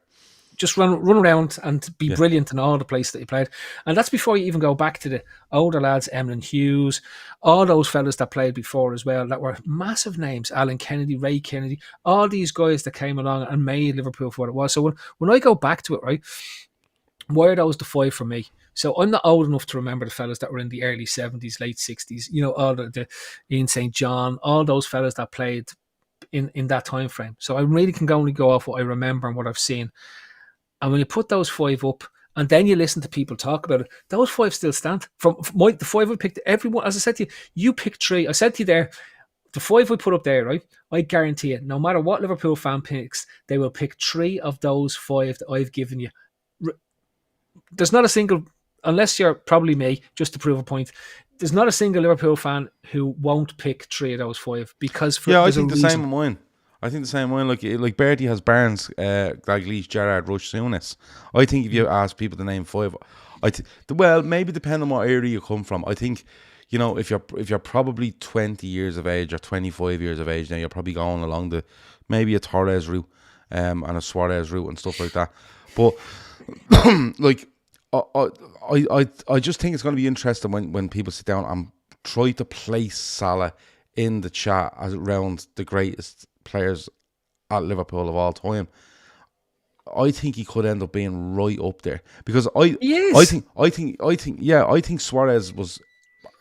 Just run around and be brilliant in all the places that he played. And that's before you even go back to the older lads, Emlyn Hughes, all those fellas that played before as well, that were massive names, Alan Kennedy, Ray Kennedy, all these guys that came along and made Liverpool for what it was. So when I go back to it, right, why are those the 5 for me? So I'm not old enough to remember the fellas that were in the early 70s, late 60s, all the Ian St. John, all those fellas that played in that time frame. So I really can only go off what I remember and what I've seen. And when you put those 5 up, and then you listen to people talk about it, those 5 still stand. From the 5 I picked, everyone, as I said to you, you picked 3. I said to you there, the 5 we put up there, right? I guarantee it, no matter what Liverpool fan picks, they will pick 3 of those 5 that I've given you. There's not a single, unless you're probably me, just to prove a point, there's not a single Liverpool fan who won't pick 3 of those 5 because I think the same with mine. Like Bertie has Barnes, Dalglish, Gerrard, Rush, Souness. I think if you ask people to name 5, maybe depending on what area you come from. I think, if you're probably 20 years of age or 25 years of age now, you're probably going along maybe a Torres route, and a Suarez route and stuff like that. But like I just think it's going to be interesting when people sit down and try to place Salah in the chat as around the greatest players at Liverpool of all time. I think he could end up being right up there because I think Suarez was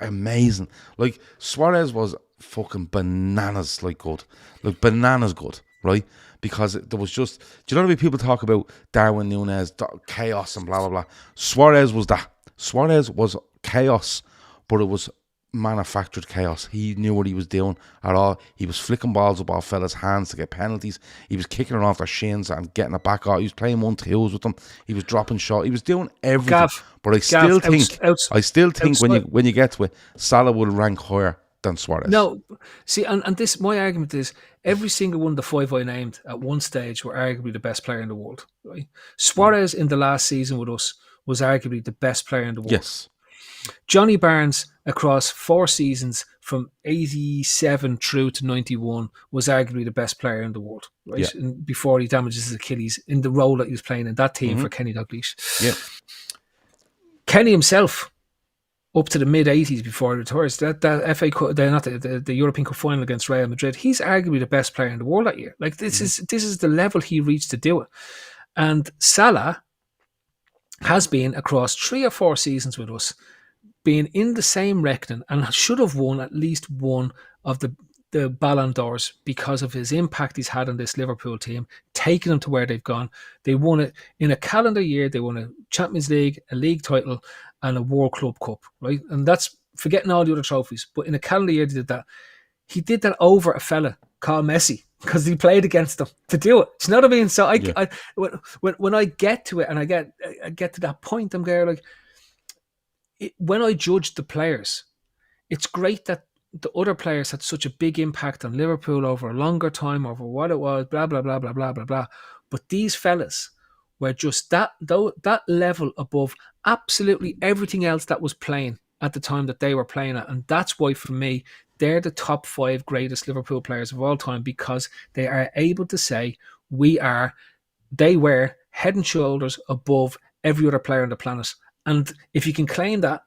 amazing. Like Suarez was fucking bananas, like bananas good, right? Because there was just, do you know the way people talk about Darwin Núñez, chaos and blah blah blah? Suarez was that. Suarez was chaos, but it was manufactured chaos. He knew what he was doing at all. He was flicking balls up off fellas' hands to get penalties. He was kicking it off their shins and getting it back out. He was playing 1-2s with them. He was dropping shot. He was doing everything. But I still think when you get to it, Salah will rank higher than Suarez. No, see, and this, my argument is every single one of the five I named at one stage were arguably the best player in the world. Right? Suarez in the last season with us was arguably the best player in the world. Yes. Johnny Barnes across 4 seasons from 87 through to 91 was arguably the best player in the world, right? Yeah. And before he damages his Achilles in the role that he was playing in that team for Kenny Dalglish. Yeah. Kenny himself, up to the mid 80s before he retires, that FA Cup, the European Cup final against Real Madrid, he's arguably the best player in the world that year. Like this is the level he reached to do it. And Salah has been across 3 or 4 seasons with us, being in the same reckoning and should have won at least one of the Ballon d'Ors because of his impact he's had on this Liverpool team, taking them to where they've gone. They won it in a calendar year. They won a Champions League, a league title, and a World Club Cup, right? And that's forgetting all the other trophies. But in a calendar year, they did that. He did that over a fella called Messi because he played against them to do it. Do you know what I mean? So when I get to it and I get to that point, I'm there like, when I judge the players, it's great that the other players had such a big impact on Liverpool over a longer time, over what it was, blah, blah, blah, blah, blah, blah, blah. But these fellas were just that level above absolutely everything else that was playing at the time that they were playing at. And that's why, for me, they're the top 5 greatest Liverpool players of all time, because they are able to say they were head and shoulders above every other player on the planet. And if you can claim that,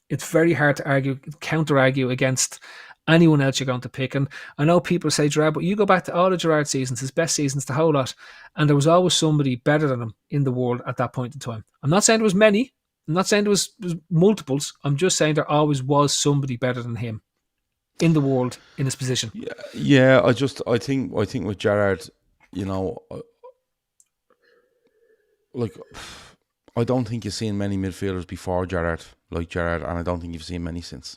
it's very hard to counter-argue against anyone else you're going to pick. And I know people say Gerrard, but you go back to all the Gerrard seasons, his best seasons, the whole lot, and there was always somebody better than him in the world at that point in time. I'm not saying there was many. I'm not saying there was multiples. I'm just saying there always was somebody better than him in the world in his position. Yeah. I think with Gerrard, I don't think you've seen many midfielders before Gerrard like Gerrard, and I don't think you've seen many since.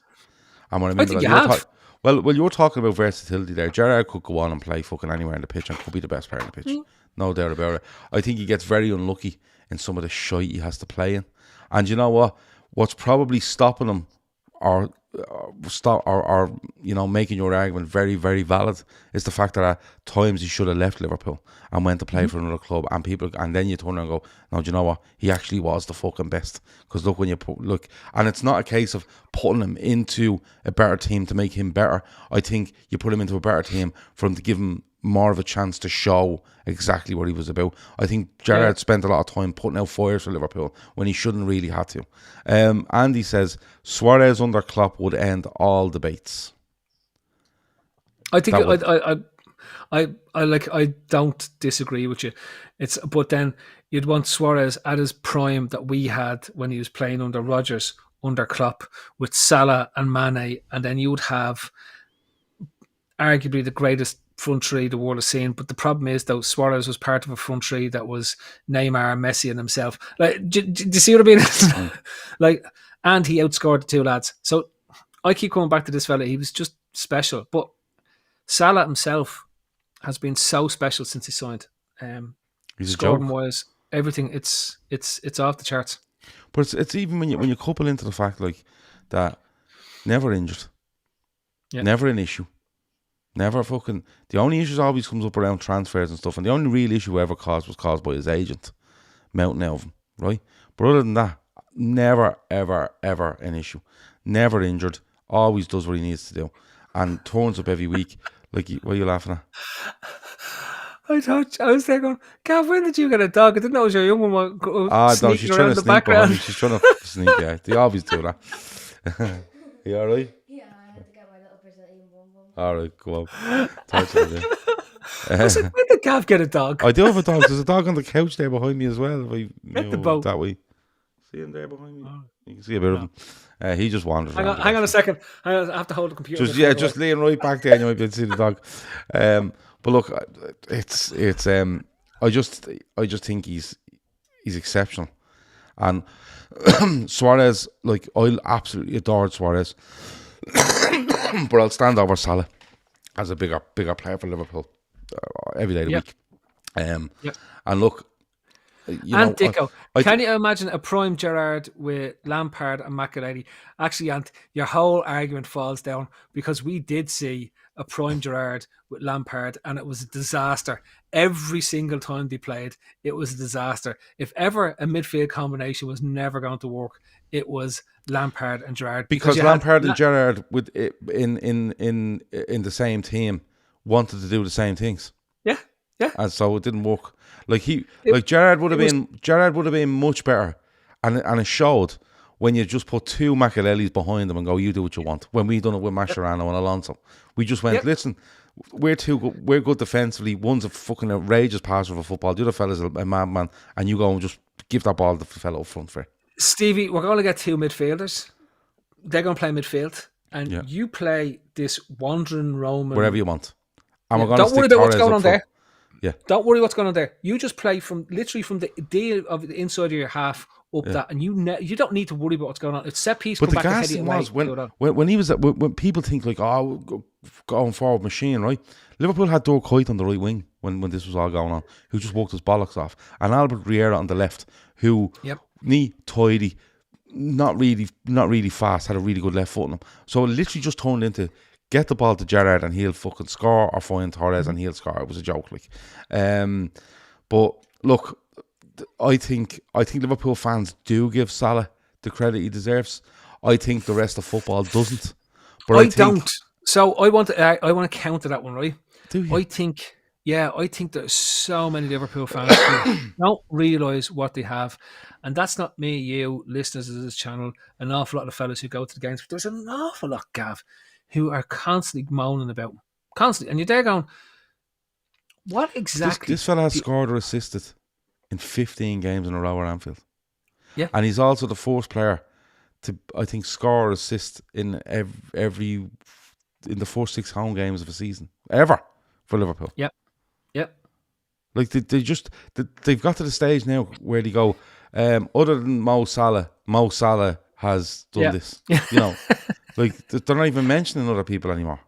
And what I mean, I think you have. Well, you were talking about versatility there. Gerrard could go on and play fucking anywhere in the pitch and could be the best player in the pitch. No doubt about it. I think he gets very unlucky in some of the shite he has to play in. And you know what? What's probably stopping him or making your argument very, very valid is the fact that at times he should have left Liverpool and went to play for another club, and then you turn around and go, no, do you know what? He actually was the fucking best. Because look, and it's not a case of putting him into a better team to make him better. I think you put him into a better team for him to give him more of a chance to show exactly what he was about. I think Gerrard spent a lot of time putting out fires for Liverpool when he shouldn't really have to. Andy says Suarez under Klopp would end all debates. I think I don't disagree with you. But then you'd want Suarez at his prime that we had when he was playing under Rodgers, under Klopp, with Salah and Mane, and then you would have arguably the greatest front three the world has seen. But the problem is, though, Suarez was part of a front three that was Neymar, Messi, and himself. Like, do you see what I mean? And he outscored the 2 lads. So I keep coming back to this fella. He was just special. But Salah himself has been so special since he signed. He's scoring wise, everything. It's off the charts. But it's even when you couple into the fact that never injured, never an issue. Never fucking. The only issues always comes up around transfers and stuff, and the only real issue ever was caused by his agent, mounting out of him, right? But other than that, never, ever, ever an issue. Never injured. Always does what he needs to do, and turns up every week. Like, what are you laughing at? I was there going, Gav, when did you get a dog? I didn't know it was your young one No, sneaking she's around trying to the sneak behind me. background. She's trying to sneak, yeah. They always do that. You alright? Yeah, I had to get my little Brazilian bum bum. Alright, go on. Touch it, I was like, when did Gav get a dog? I do have a dog. There's a dog on the couch there behind me as well. If I Get the move boat. that way. See him there behind me? You can see a bit of him. He just wanders Hang around. on a second. I have to hold the computer. Just laying right back there and you might be able to see the dog. But look, it's I just think he's exceptional. And Suarez, like, I absolutely adored Suarez. But I'll stand over Salah as a bigger player for Liverpool every day of the week. And look, and Dicko, can you imagine a prime Gerrard with Lampard and Makelele? Actually, Ant, your whole argument falls down because we did see a prime Gerrard with Lampard and it was a disaster. Every single time they played, it was a disaster. If ever a midfield combination was never going to work, it was Lampard and Gerrard. Because Lampard and Gerrard in the same team wanted to do the same things. Yeah. And so it didn't work. Gerrard would have been much better, and it showed when you just put two Makeleles behind them and go, you do what you want. When we done it with Mascherano and Alonso, we just went, listen, we're good defensively. One's a fucking outrageous passer of a football. The other fella's a madman, and you go and just give that ball to the fella up front for. Stevie, we're going to get two midfielders. They're going to play midfield, and you play this wandering Roman wherever you want. And we're going don't to worry about what's going on there. Yeah. Don't worry what's going on there. You just play from the deal of the inside of your half up that, and you don't need to worry about what's going on. It's set piece. But the gas thing was when he was when people think like, going forward machine, right? Liverpool had Dirk Kuyt on the right wing when this was all going on, who just walked his bollocks off, and Albert Riera on the left, who neat, tidy, not really fast, had a really good left foot on him. So it literally just turned into, get the ball to Gerrard and he'll fucking score, or find Torres and he'll score. It was a joke, like. But look, I think Liverpool fans do give Salah the credit he deserves. I think the rest of football doesn't. But I don't. So I want to counter that one, right? Do you? I think there's so many Liverpool fans who don't realise what they have. And that's not me, you, listeners of this channel, an awful lot of fellas who go to the games. But there's an awful lot, Gav, who are constantly moaning about them. Constantly. And you're there going, what exactly? This fella has scored or assisted in 15 games in a row at Anfield. Yeah. And he's also the first player to, I think, score or assist in in the first 6 home games of a season. Ever. For Liverpool. Yep. Like, they've got to the stage now where they go, other than Mo Salah has done this. You know, like, they're not even mentioning other people anymore.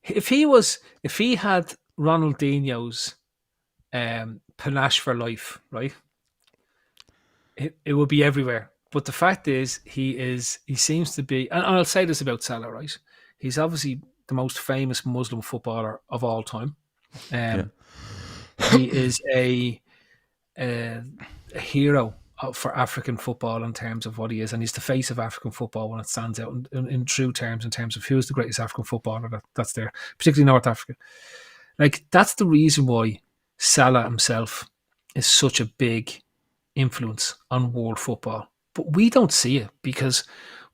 If he had Ronaldinho's panache for life, right? It would be everywhere. But the fact is, he seems to be, and I'll say this about Salah, right? He's obviously the most famous Muslim footballer of all time. He is a hero for African football in terms of what he is, and he's the face of African football when it stands out in true terms, in terms of who is the greatest African footballer that's there, particularly North Africa. Like, that's the reason why Salah himself is such a big influence on world football. But we don't see it because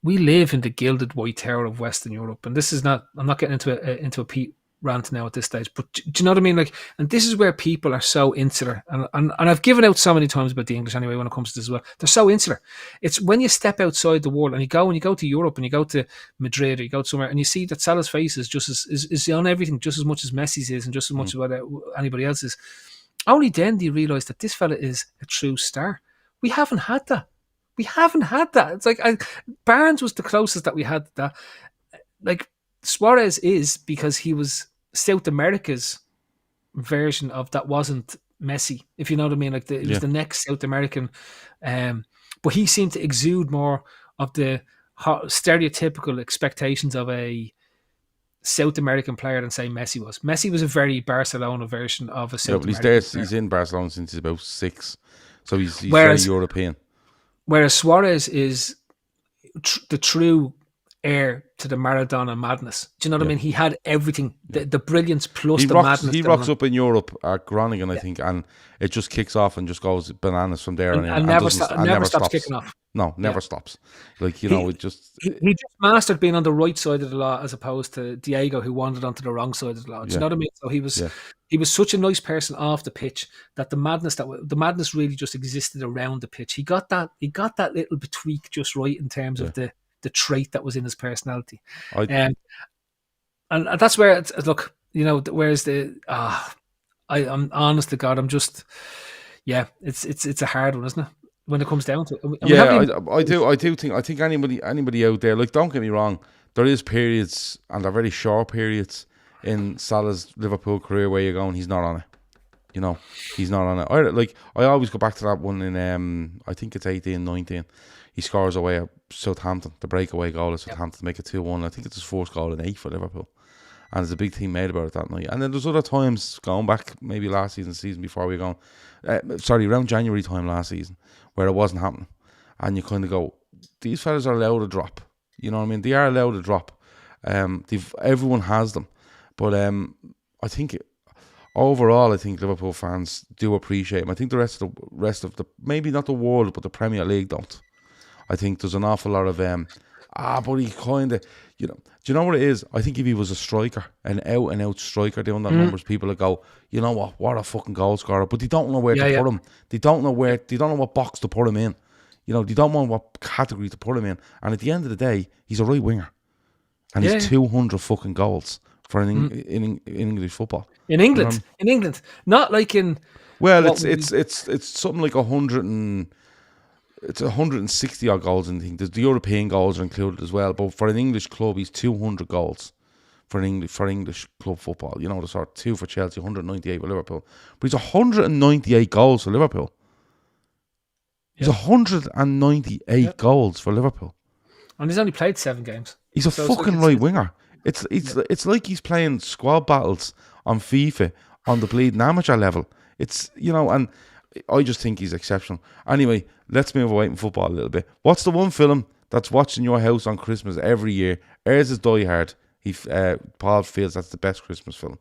we live in the gilded white tower of Western Europe, and this is not. I'm not getting into a Pete rant now at this stage, but do you know what I mean? Like, and this is where people are so insular, and I've given out so many times about the English anyway when it comes to this as well. They're so insular. It's when you step outside the world and you go to Europe and you go to Madrid or you go to somewhere and you see that Salah's face is just is on everything just as much as Messi's is and just as much as what anybody else is. Only then do you realise that this fella is a true star. We haven't had that. It's like Barnes was the closest that we had to that. Like, Suarez is because he was South America's version of that wasn't Messi, if you know what I mean. Like, it was the next South American, but he seemed to exude more of the stereotypical expectations of a South American player than, say, Messi was. Messi was a very Barcelona version of a South American player. He's in Barcelona since he's about 6, so he's very European. Whereas Suarez is the true heir to the Maradona madness. Do you know what I mean? He had everything, the brilliance plus He the rocks. madness. He rocks up in Europe at Groningen, I think, and it just kicks off and just goes bananas from there on in, and never stops kicking off. No, never stops. Like it just he just mastered being on the right side of the law as opposed to Diego, who wandered onto the wrong side of the law. Do you know what I mean? So he was such a nice person off the pitch that the madness really just existed around the pitch. He got that little bit tweak just right in terms of the trait that was in his personality. And that's where it's, look, whereas I'm honest to God, I'm just it's a hard one, isn't it? When it comes down to it. I think anybody out there, like, don't get me wrong, there is periods, and they're very short periods in Salah's Liverpool career where you're going, he's not on it. He's not on it. I always go back to that one in I think it's 18-19. He scores away at Southampton, the breakaway goal at Southampton to make it 2-1. I think it's his first goal in 8 for Liverpool. And there's a big team made about it that night. And then there's other times going back, maybe last season before we were going, around January time last season, where it wasn't happening. And you kind of go, these fellas are allowed to drop. You know what I mean? They are allowed to drop. Everyone has them. But I think overall, I think Liverpool fans do appreciate him. I think the rest of the maybe not the world, but the Premier League don't. I think there's an awful lot of but he kind of, do you know what it is? I think if he was a striker, an out and out striker doing that numbers, people would go, you know what a fucking goal scorer. But they don't know where to put him. They don't know what box to put him in. They don't know what category to put him in. And at the end of the day, he's a right winger, and he's 200 fucking goals for in English football. In England, not like in. Well, it's something like 100 and. It's 160 odd goals, and I think the European goals are included as well. But for an English club, he's 200 goals for English club football. The sort of 2 for Chelsea, 198 for Liverpool. But he's 198 goals for Liverpool. He's 198 goals for Liverpool, and he's only played 7 games. He's a fucking right winger. It's like he's playing squad battles on FIFA on the bleeding amateur level. And I just think he's exceptional. Anyway, let's move away from football a little bit. What's the one film that's watched in your house on Christmas every year? Ours is Die Hard. Paul feels that's the best Christmas film.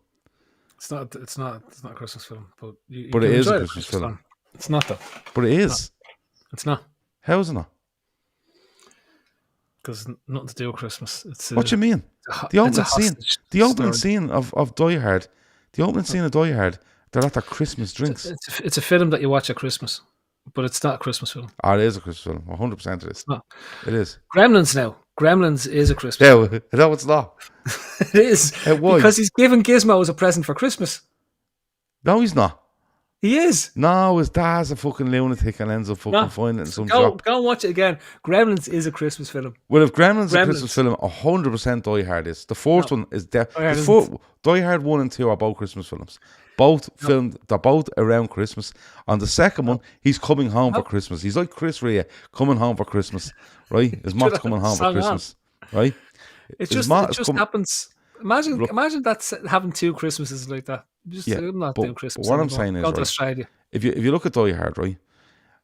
It's not a Christmas film, but it is a Christmas film. It's not though. But it is. It's not. How is it not? Because nothing to do with Christmas. What do you mean? The opening scene of Die Hard. The opening scene of Die Hard. They're at their Christmas drinks. It's a film that you watch at Christmas, but it's not a Christmas film. It is a Christmas film. 100% it is. It's not. It is. Gremlins is a Christmas film. No, it's not. It is. Because he's given Gizmo as a present for Christmas. No, he's not. He is. No, his dad's a fucking lunatic and ends up fucking finding it in some shop. Go and watch it again. Gremlins is a Christmas film. Well, if Gremlins is a Christmas film, 100% Die Hard is. The first one is definitely. Die Hard 1 and 2 are both Christmas films. Both filmed, they're both around Christmas. On the second one, he's coming home for Christmas. He's like Chris Rea coming home for Christmas, right? His mom's coming home for Christmas, right? It just happens. Imagine that's having 2 Christmases like that. I'm not doing Christmas. What I'm saying is, go to Australia. If you look at Die Hard, right?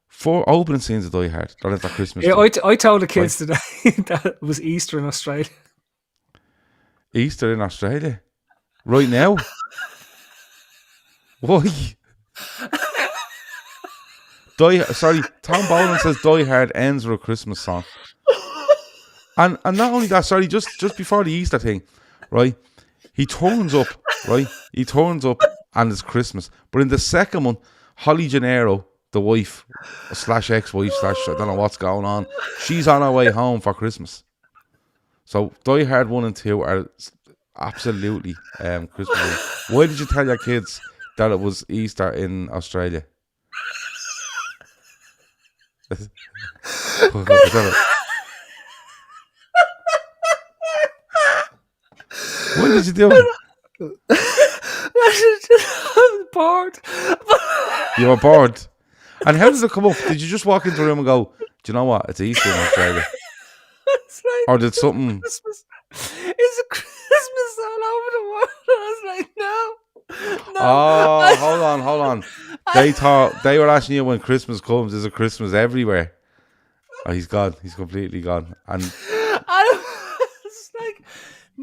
4 opening scenes of Die Hard, they're at their Christmas. Yeah, I told the kids today that it was Easter in Australia. Easter in Australia? Right now? Why? Tom Boland says Die Hard ends with a Christmas song. And not only that, just before the Easter thing, right? He turns up, right? He turns up and it's Christmas. But in the second one, Holly Gennaro, the wife / ex-wife / I don't know what's going on, she's on her way home for Christmas. So Die Hard 1 and 2 are absolutely Christmas. Why did you tell your kids that it was Easter in Australia? What did you do? I'm bored. You were bored. And how did it come up? Did you just walk into the room and go, do you know what? It's Easter in Australia. Like, or did something... Christmas. It's a Christmas all over the world. I was like, no. Oh, hold on. They were asking you when Christmas comes, is it Christmas everywhere? Oh, he's gone. He's completely gone. And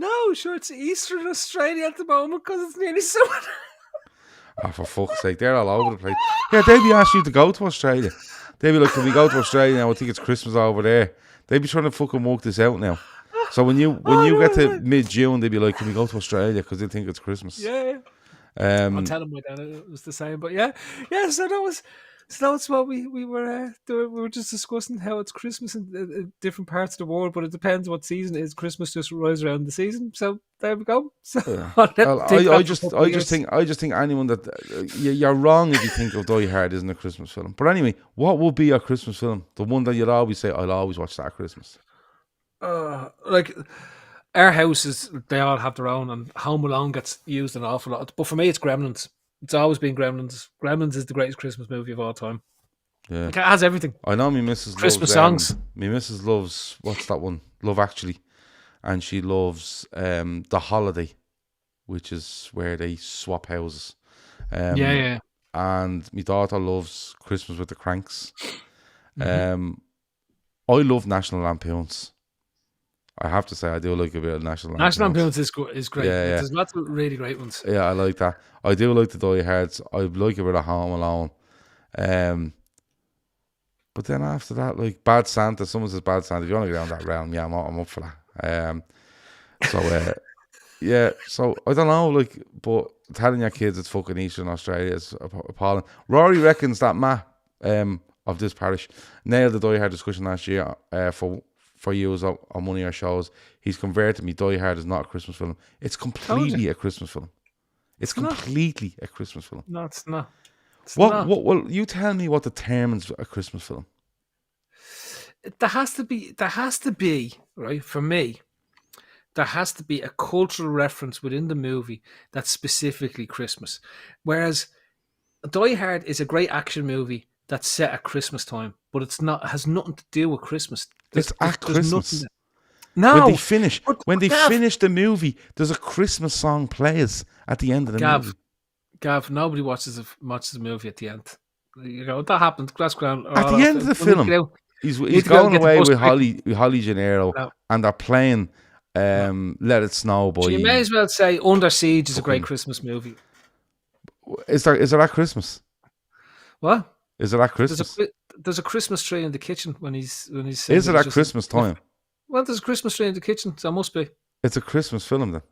No, sure, it's Easter in Australia at the moment because it's nearly summer. Oh, for fuck's sake, they're all over the place. Yeah, they'd be asking you to go to Australia. They'd be like, can we go to Australia now? I think it's Christmas over there. They'd be trying to fucking work this out now. So when you get to mid-June, they'd be like, can we go to Australia? Because they think it's Christmas. Yeah. I'll tell him my dad it was the same. But yeah. So that's what we were doing. We were just discussing how it's Christmas in different parts of the world, but it depends what season it is. Christmas just rolls around the season. So there we go. So I just think anyone that you're wrong if you think of Die Hard isn't a Christmas film. But anyway, what would be a Christmas film? The one that you'd always say, I'll always watch that at Christmas. Like our houses, they all have their own, and Home Alone gets used an awful lot. But for me, it's Gremlins. It's always been Gremlins. Gremlins is the greatest Christmas movie of all time. Yeah, like, it has everything. I know my missus Christmas loves, songs. My missus loves, what's that one? Love Actually, and she loves The Holiday, which is where they swap houses. Yeah. And my daughter loves Christmas with the Cranks. I love National Lampoons. I have to say, I do like a bit of National Lampoons. National Lampoons is great. Yeah. There's lots of really great ones. Yeah, I like that. I do like the Die Hards. I like a bit of Home Alone. But then after that, like Bad Santa, someone says Bad Santa. If you want to go down that realm, yeah, I'm up for that. So I don't know, like, but telling your kids it's fucking Easter in Australia is appalling. Rory reckons that Matt of this parish nailed the Die Hard discussion last year for you on one of your shows. He's converted me. Die Hard is not a Christmas film. It's completely a Christmas film. It's completely a Christmas film. No, it's not. Well, you tell me what determines a Christmas film. There has to be, right, for me, there has to be a cultural reference within the movie that's specifically Christmas. Whereas Die Hard is a great action movie that's set at Christmas time, but it has nothing to do with Christmas. It's at Christmas. No. When they finish the movie, there's a Christmas song plays at the end of the movie. Gav, nobody watches the movie at the end. You know, that happened. That's grand. At the end of the film, he's going away with Holly Gennaro, and they're playing Let It Snow Boy. So you may as well say Under Siege is a great Christmas movie. Is there at Christmas? What? Is it at Christmas? There's a Christmas tree in the kitchen when he's. Is it at Christmas time? Well, there's a Christmas tree in the kitchen, so it must be. It's a Christmas film then.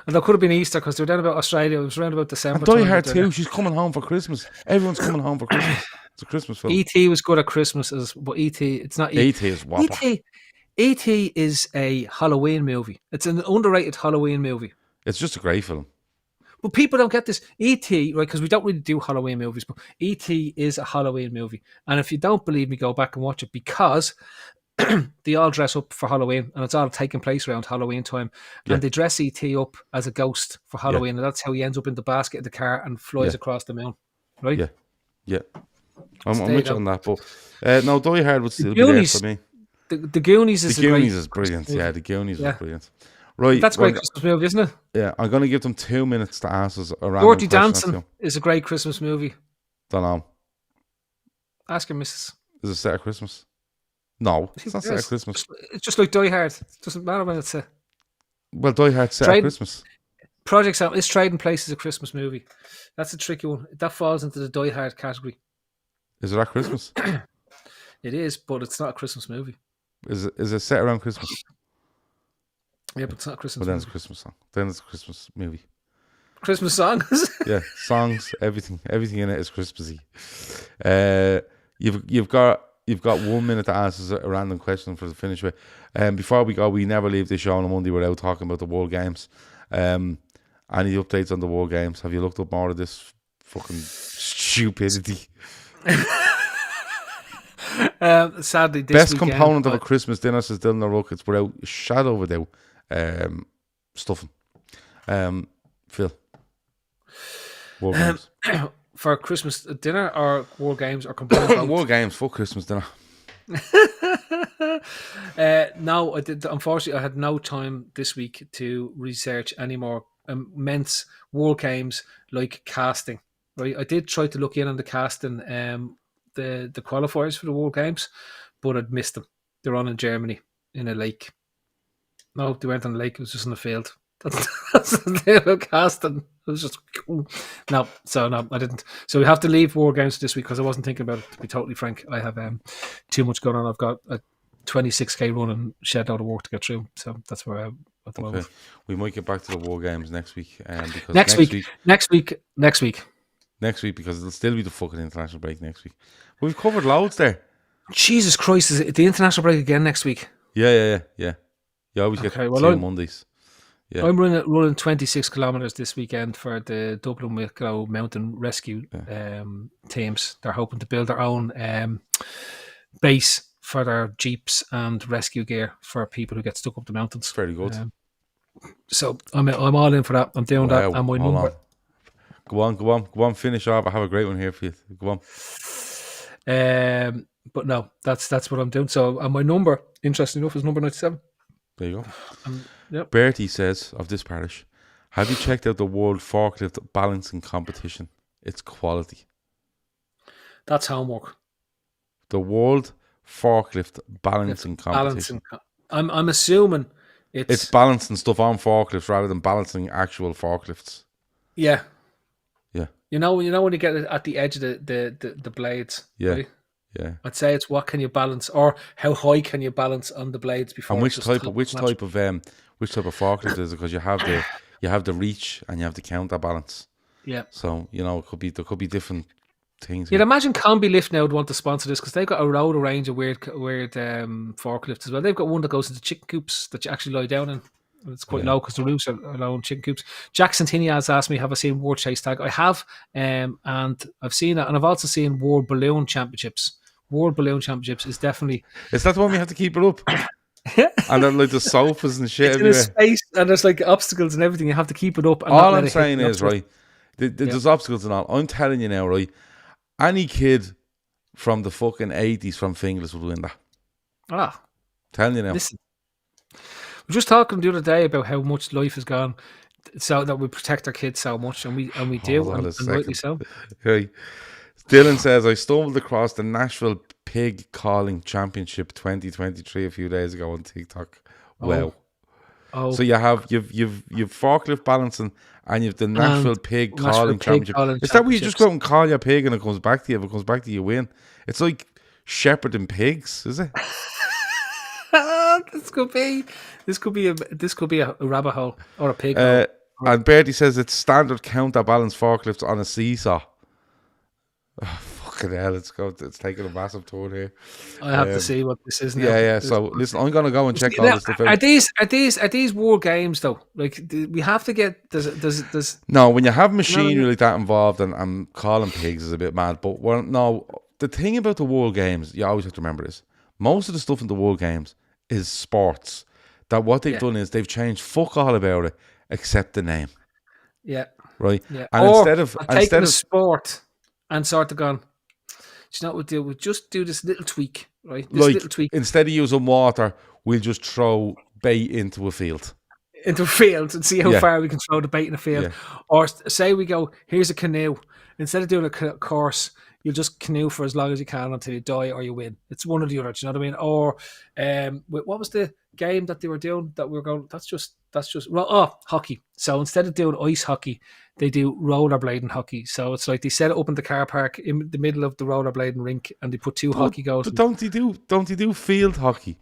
And that could have been Easter because they were down about Australia. It was around about December. And Die Hard too. She's coming home for Christmas. Everyone's coming home for Christmas. It's a Christmas film. E.T. was good at Christmas, but E.T. it's not E.T. is whopper. E.T. is a Halloween movie. It's an underrated Halloween movie. It's just a great film. But people don't get this. E.T., right, because we don't really do Halloween movies, but E.T. is a Halloween movie. And if you don't believe me, go back and watch it because they all dress up for Halloween and it's all taking place around Halloween time. Yeah. And they dress E.T. up as a ghost for Halloween. And that's how he ends up in the basket of the car and flies across the moon. Right? Yeah. I'm with you on that. But no, Die Hard would still be there for me. The Goonies is brilliant. Yeah, the Goonies is brilliant. Right, that's a great Christmas movie, isn't it? Yeah, I'm going to give them 2 minutes to ask us around. Dirty Dancing is a great Christmas movie. Don't know. Ask your missus. Is it set at Christmas? No, it's not set at Christmas. It's just like Die Hard. It doesn't matter when it's set. Well, Die Hard's set at Christmas. Project Sam is Trading Places a Christmas movie. That's a tricky one. That falls into the Die Hard category. Is it at Christmas? It is, but it's not a Christmas movie. Is it set around Christmas? Yeah, but it's not a Christmas movie. Then it's a Christmas song. Then it's a Christmas movie. Christmas songs? Yeah, songs, everything in it is Christmassy. You've got 1 minute to answer a random question for the finish with. Before we go, we never leave this show on a Monday without talking about the World Games. Any updates on the World Games? Have you looked up more of this fucking stupidity? Sadly, this best weekend, component of a Christmas dinner, says Dylan O'Rourke, it's without a shadow of a doubt stuffing. Phil, World Games for Christmas dinner or World Games or combined? World Games for Christmas dinner. No, I did. Unfortunately, I had no time this week to research any more immense World Games like casting. Right, I did try to look in on the casting, the qualifiers for the World Games, but I'd missed them. They're on in Germany in a lake. No, they weren't on the lake. It was just in the field. That's the thing about casting. It was just no. So no, I didn't. So we have to leave war games this week because I wasn't thinking about it. To be totally frank, I have too much going on. I've got a 26k run and shed out of work to get through. So that's where I am at the moment. We might get back to the war games next week. Because next week, because it'll still be the fucking international break next week. We've covered loads there. Jesus Christ, is it the international break again next week? Yeah. You always get 2 Mondays. Yeah. I'm running 26 kilometres this weekend for the Dublin Wicklow Mountain Rescue teams. They're hoping to build their own base for their jeeps and rescue gear for people who get stuck up the mountains. Very good. So I'm all in for that. I'm doing that. And my number. Go on. Finish off. I have a great one here for you. Go on. But no, that's what I'm doing. So my number, interesting enough, is number 97. There you go. Yep. Bertie says of this parish, have you checked out the World Forklift Balancing Competition? It's quality. That's homework. The World Forklift Balancing Competition. I'm assuming it's balancing stuff on forklifts rather than balancing actual forklifts. Yeah. Yeah. You know when you get it at the edge of the blades. Yeah. Right? Yeah. I'd say it's what can you balance, or how high can you balance on the blades before. And which type of forklift is it? Because you have the reach and you have the counterbalance. Yeah. So there could be different things. You'd imagine Combi Lift now would want to sponsor this because they've got a range of weird forklifts as well. They've got one that goes into chicken coops that you actually lie down in. It's quite low because the roofs are low in chicken coops. Jackson Tinney has asked me, have I seen World Chase Tag? I have, and I've seen it, and I've also seen World Balloon Championships. World Balloon Championships is definitely... Is that the one we have to keep it up? And then like the sofas and shit it's everywhere. in a space, and there's like obstacles and everything. You have to keep it up. And all I'm saying is, right, there's obstacles and all. I'm telling you now, right, any kid from the fucking 80s from Finglas would win that. Telling you now. Listen, we're just talking the other day about how much life has gone so that we protect our kids so much, and we do, and rightly so. Okay. Dylan says, I stumbled across the Nashville Pig Calling Championship 2023 a few days ago on TikTok. Wow. Oh. So you've forklift balancing and you've the Nashville Pig Calling Championship. Is that where you just go out and call your pig and it comes back to you? If it comes back to you, you win. It's like shepherding pigs, is it? This could be a rabbit hole or a pig hole. And Bertie says it's standard counterbalance forklifts on a seesaw. Oh, fucking hell, it's taking a massive turn here. I have to see what this is now. Yeah. So listen, I'm gonna go and check all this stuff out. Are these war games though? Like we have to get there's No, when you have machinery like that involved and calling pigs is a bit mad. But the thing about the war games, you always have to remember this. Most of the stuff in the war games is sports. That what they've done is they've changed fuck all about it except the name. Yeah. Right. Yeah. And instead of sport and sort of gone, do you know what we'll do? We'll just do this little tweak, right? Instead of using water, we'll just throw bait into a field. And see how far we can throw the bait in a field. Yeah. Or say we go, here's a canoe. Instead of doing a course, you'll just canoe for as long as you can until you die or you win. It's one or the other. Do you know what I mean? Or what was the game that they were doing that we were going? That's just hockey. So instead of doing ice hockey, they do rollerblading hockey. So it's like they set it up in the car park in the middle of the rollerblading rink, and they put two hockey goals. But don't they do field hockey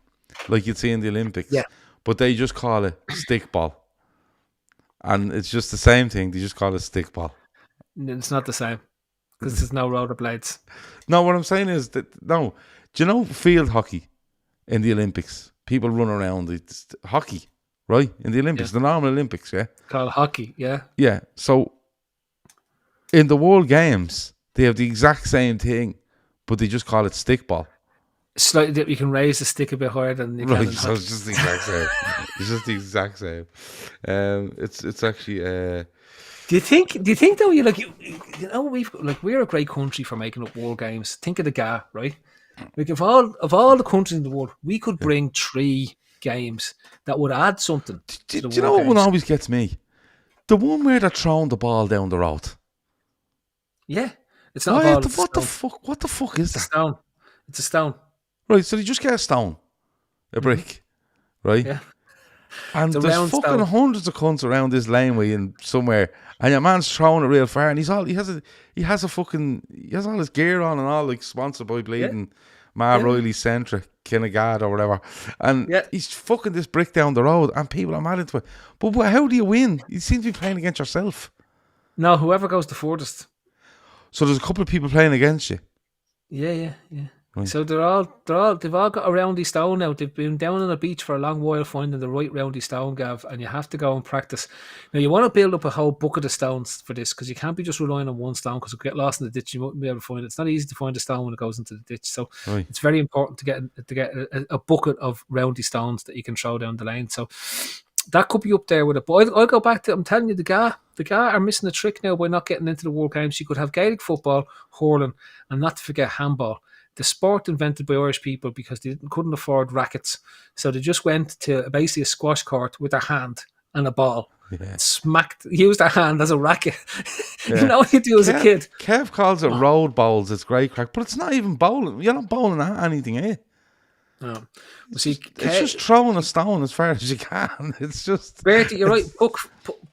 like you'd see in the Olympics? Yeah. But they just call it stickball, and it's just the same thing. They just call it stickball. It's not the same because there's no rollerblades. No, what I'm saying is that do you know field hockey in the Olympics? People run around. It's hockey, right? In the Olympics, the normal Olympics, yeah. Called hockey, yeah. Yeah. So in the World Games, they have the exact same thing, but they just call it stickball. Slightly, you can raise the stick a bit higher than you can. Right, so it's just the exact same. It's just the exact same. It's actually. Do you think though we're a great country for making up war games? Think of the GA, right? Like of all the countries in the world, we could bring 3 games that would add something. Do you know what one always gets me? The one where they're throwing the ball down the road. Yeah, it's not a ball. What the fuck is that? Stone. It's a stone. Right, so you just get a stone, a brick, right? Yeah. And a there's round fucking stone. hundreds of cunts around this laneway in somewhere, and your man's throwing it real far, and he has all his gear on and all, like sponsored by bleeding Mar Yeah. Riley Centric, Kinnegad or whatever, and Yeah. he's fucking this brick down the road, and people are mad into it. But how do you win? You seem to be playing against yourself. No, whoever goes the furthest. So there's a couple of people playing against you. Yeah. Right. So they've all got a roundy stone now. They've been down on the beach for a long while finding the right roundy stone, Gav, and you have to go and practice. Now you want to build up a whole bucket of stones for this because you can't be just relying on one stone because you'll get lost in the ditch. You won't be able to find it. It's not easy to find a stone when it goes into the ditch. So it's very important to get a bucket of roundy stones that you can throw down the lane. So that could be up there with it. But I'll go back to, I'm telling you, the guy are missing a trick now by not getting into the World Games. You could have Gaelic football, hurling, and not to forget handball. The sport invented by Irish people because they couldn't afford rackets. So they just went to basically a squash court with their hand and a ball. Yeah. Used their hand as a racket. Yeah. You know what you do as a kid. Kev calls it road bowls. It's great crack, but it's not even bowling. You're not bowling at anything, eh? No. But see, It's just throwing a stone as far as you can. It's just... Bertie, you're right.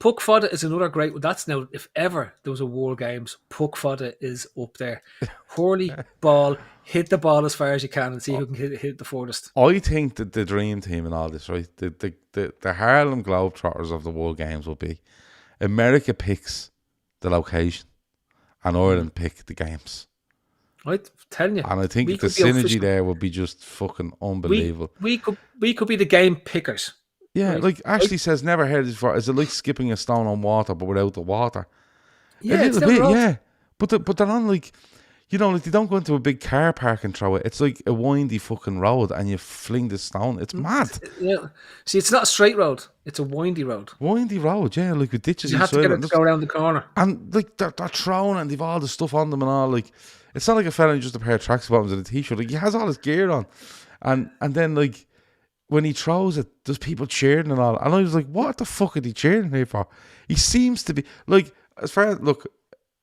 Puck fodder is another great one. That's now, if ever there was a World Games, puck fodder is up there. Hurley, ball, hit the ball as far as you can and see who can hit the furthest. I think that the dream team in all this, right? The Harlem Globetrotters of the World Games will be America picks the location and Ireland pick the games. I'm telling you. And I think the synergy there would be just fucking unbelievable. We could be the game pickers. Yeah, right? like Ashley says, never heard it before. Is it like skipping a stone on water but without the water? Yeah, a it's little down the bit, road. yeah. But they're on like, you know, like they don't go into a big car park and throw it. It's like a windy fucking road and you fling the stone. It's mad. Yeah. See, it's not a straight road. It's a windy road. Windy road, yeah, like with ditches. You have to get it to go around the corner. And like they're throwing and they've all the stuff on them and all. Like it's not like a fella in just a pair of tracksuit bottoms and a t-shirt. Like he has all his gear on, and then like when he throws it, there's people cheering and all. And I was like, what the fuck are they cheering here for? He seems to be like, as far as look,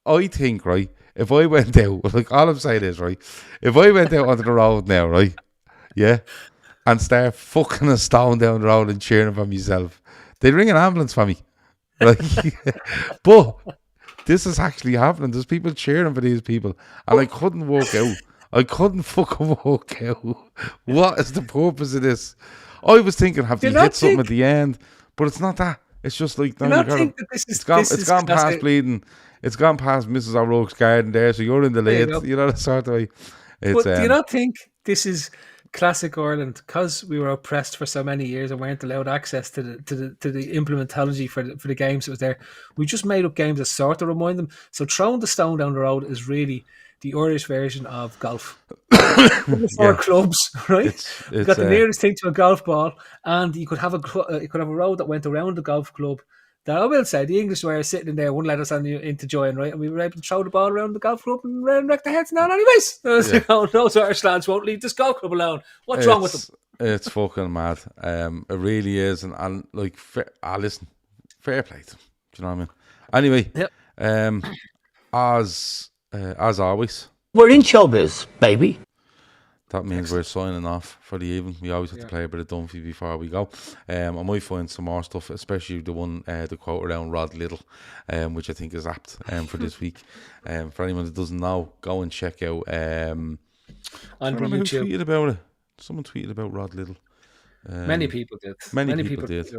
I think right. If I went out, like all I'm saying is right. If I went out onto the road now, right, yeah, and start fucking a stone down the road and cheering for myself, they'd ring an ambulance for me. Like, but this is actually happening. There's people cheering for these people, and I couldn't walk out. I couldn't fucking walk out. What is the purpose of this? I was thinking, have they hit something at the end? But it's not that. It's just like, no, you gotta, it's gone past bleeding. It's gone past Mrs. O'Rourke's garden there, so you're in the lead. You know, that sort of way. But do you not think this is classic Ireland because we were oppressed for so many years and weren't allowed access to the implementology for the games that was there? We just made up games that sort of remind them. So throwing the stone down the road is really the Irish version of golf. Four clubs, right? It's got the nearest thing to a golf ball, and you could have a road that went around the golf club. That I will say, the English were sitting in there, wouldn't let us in to join, right? And we were able to throw the ball around the golf club and wreck their heads and all anyways. Those Irish lads won't leave this golf club alone. What's wrong with them? It's fucking mad. It really is. And like, listen, fair play to them. Do you know what I mean? Anyway, as always, we're in showbiz, baby. That means we're signing off for the evening. We always have to play a bit of Dunphy before we go. I might find some more stuff, especially the one, the quote around Rod Little, which I think is apt for this week. For anyone that doesn't know, go and check out. On YouTube. Who tweeted about it? Someone tweeted about Rod Little. Many people did. Many people did.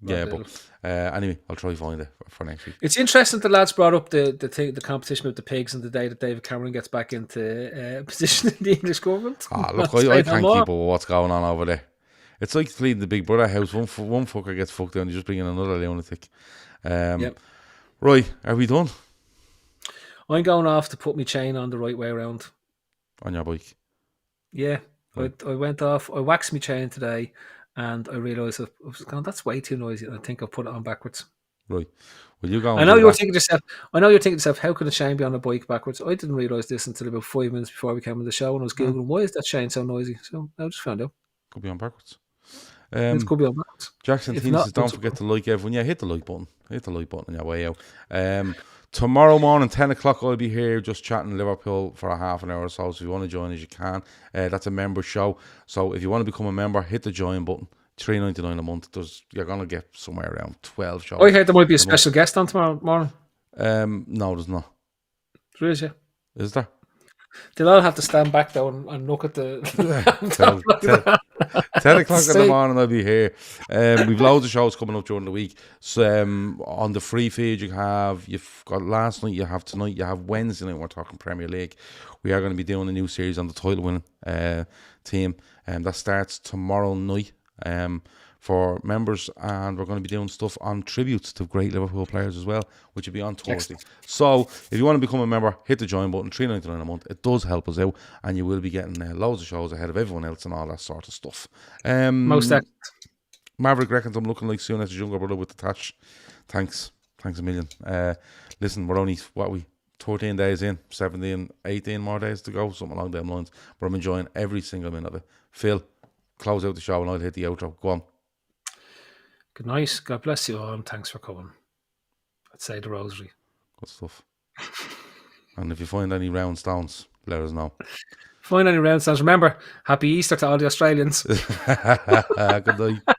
But anyway, I'll try to find it for next week. It's interesting the lads brought up the competition with the pigs and the day that David Cameron gets back into position in the English government. Look, I can't keep up with what's going on over there. It's like cleaning the Big Brother house. One fucker gets fucked down, you just bring in another lunatic. Right, are we done? I'm going off to put my chain on the right way around. On your bike? Yeah. I went off. I waxed my chain today, and I realised I was going, that's way too noisy. I think I'll put it on backwards. Right. Well, you go. I know you're thinking to yourself, how could a chain be on a bike backwards? I didn't realise this until about 5 minutes before we came on the show, and I was googling why is that chain so noisy. So I just found out. Could be on backwards. It could be on backwards. Jackson Teen says, don't forget to like everyone. Yeah, hit the like button. Hit the like button on your way out. Tomorrow morning, 10 o'clock, I'll be here just chatting Liverpool for a half an hour or so. So if you want to join us, you can. That's a member show. So if you want to become a member, hit the join button. $3.99 a month. You're gonna get somewhere around 12 shows. I heard there might be a special guest on tomorrow morning. No, there's not. There is, yeah. Is there? They'll all have to stand back down and look at the 10 o'clock in the morning I'll be here. We've loads of shows coming up during the week. So on the free feed you've got last night, you have tonight, you have Wednesday night. We're talking Premier League. We are going to be doing a new series on the title winning team, and that starts tomorrow night for members, and we're going to be doing stuff on tributes to great Liverpool players as well, which will be on Thursday. So if you want to become a member, hit the join button, $3.99 a month. It does help us out, and you will be getting loads of shows ahead of everyone else and all that sort of stuff. Most excellent. Maverick reckons I'm looking like Souness's younger brother with the touch. Thanks a million. Listen, we're only 13 days in, 17, 18 more days to go, something along them lines, but I'm enjoying every single minute of it. Phil, close out the show and I'll hit the outro. Go on. Good night. God bless you all, and thanks for coming. I'd say the rosary. Good stuff. And if you find any round stones, let us know. Find any round stones. Remember, happy Easter to all the Australians. Good night.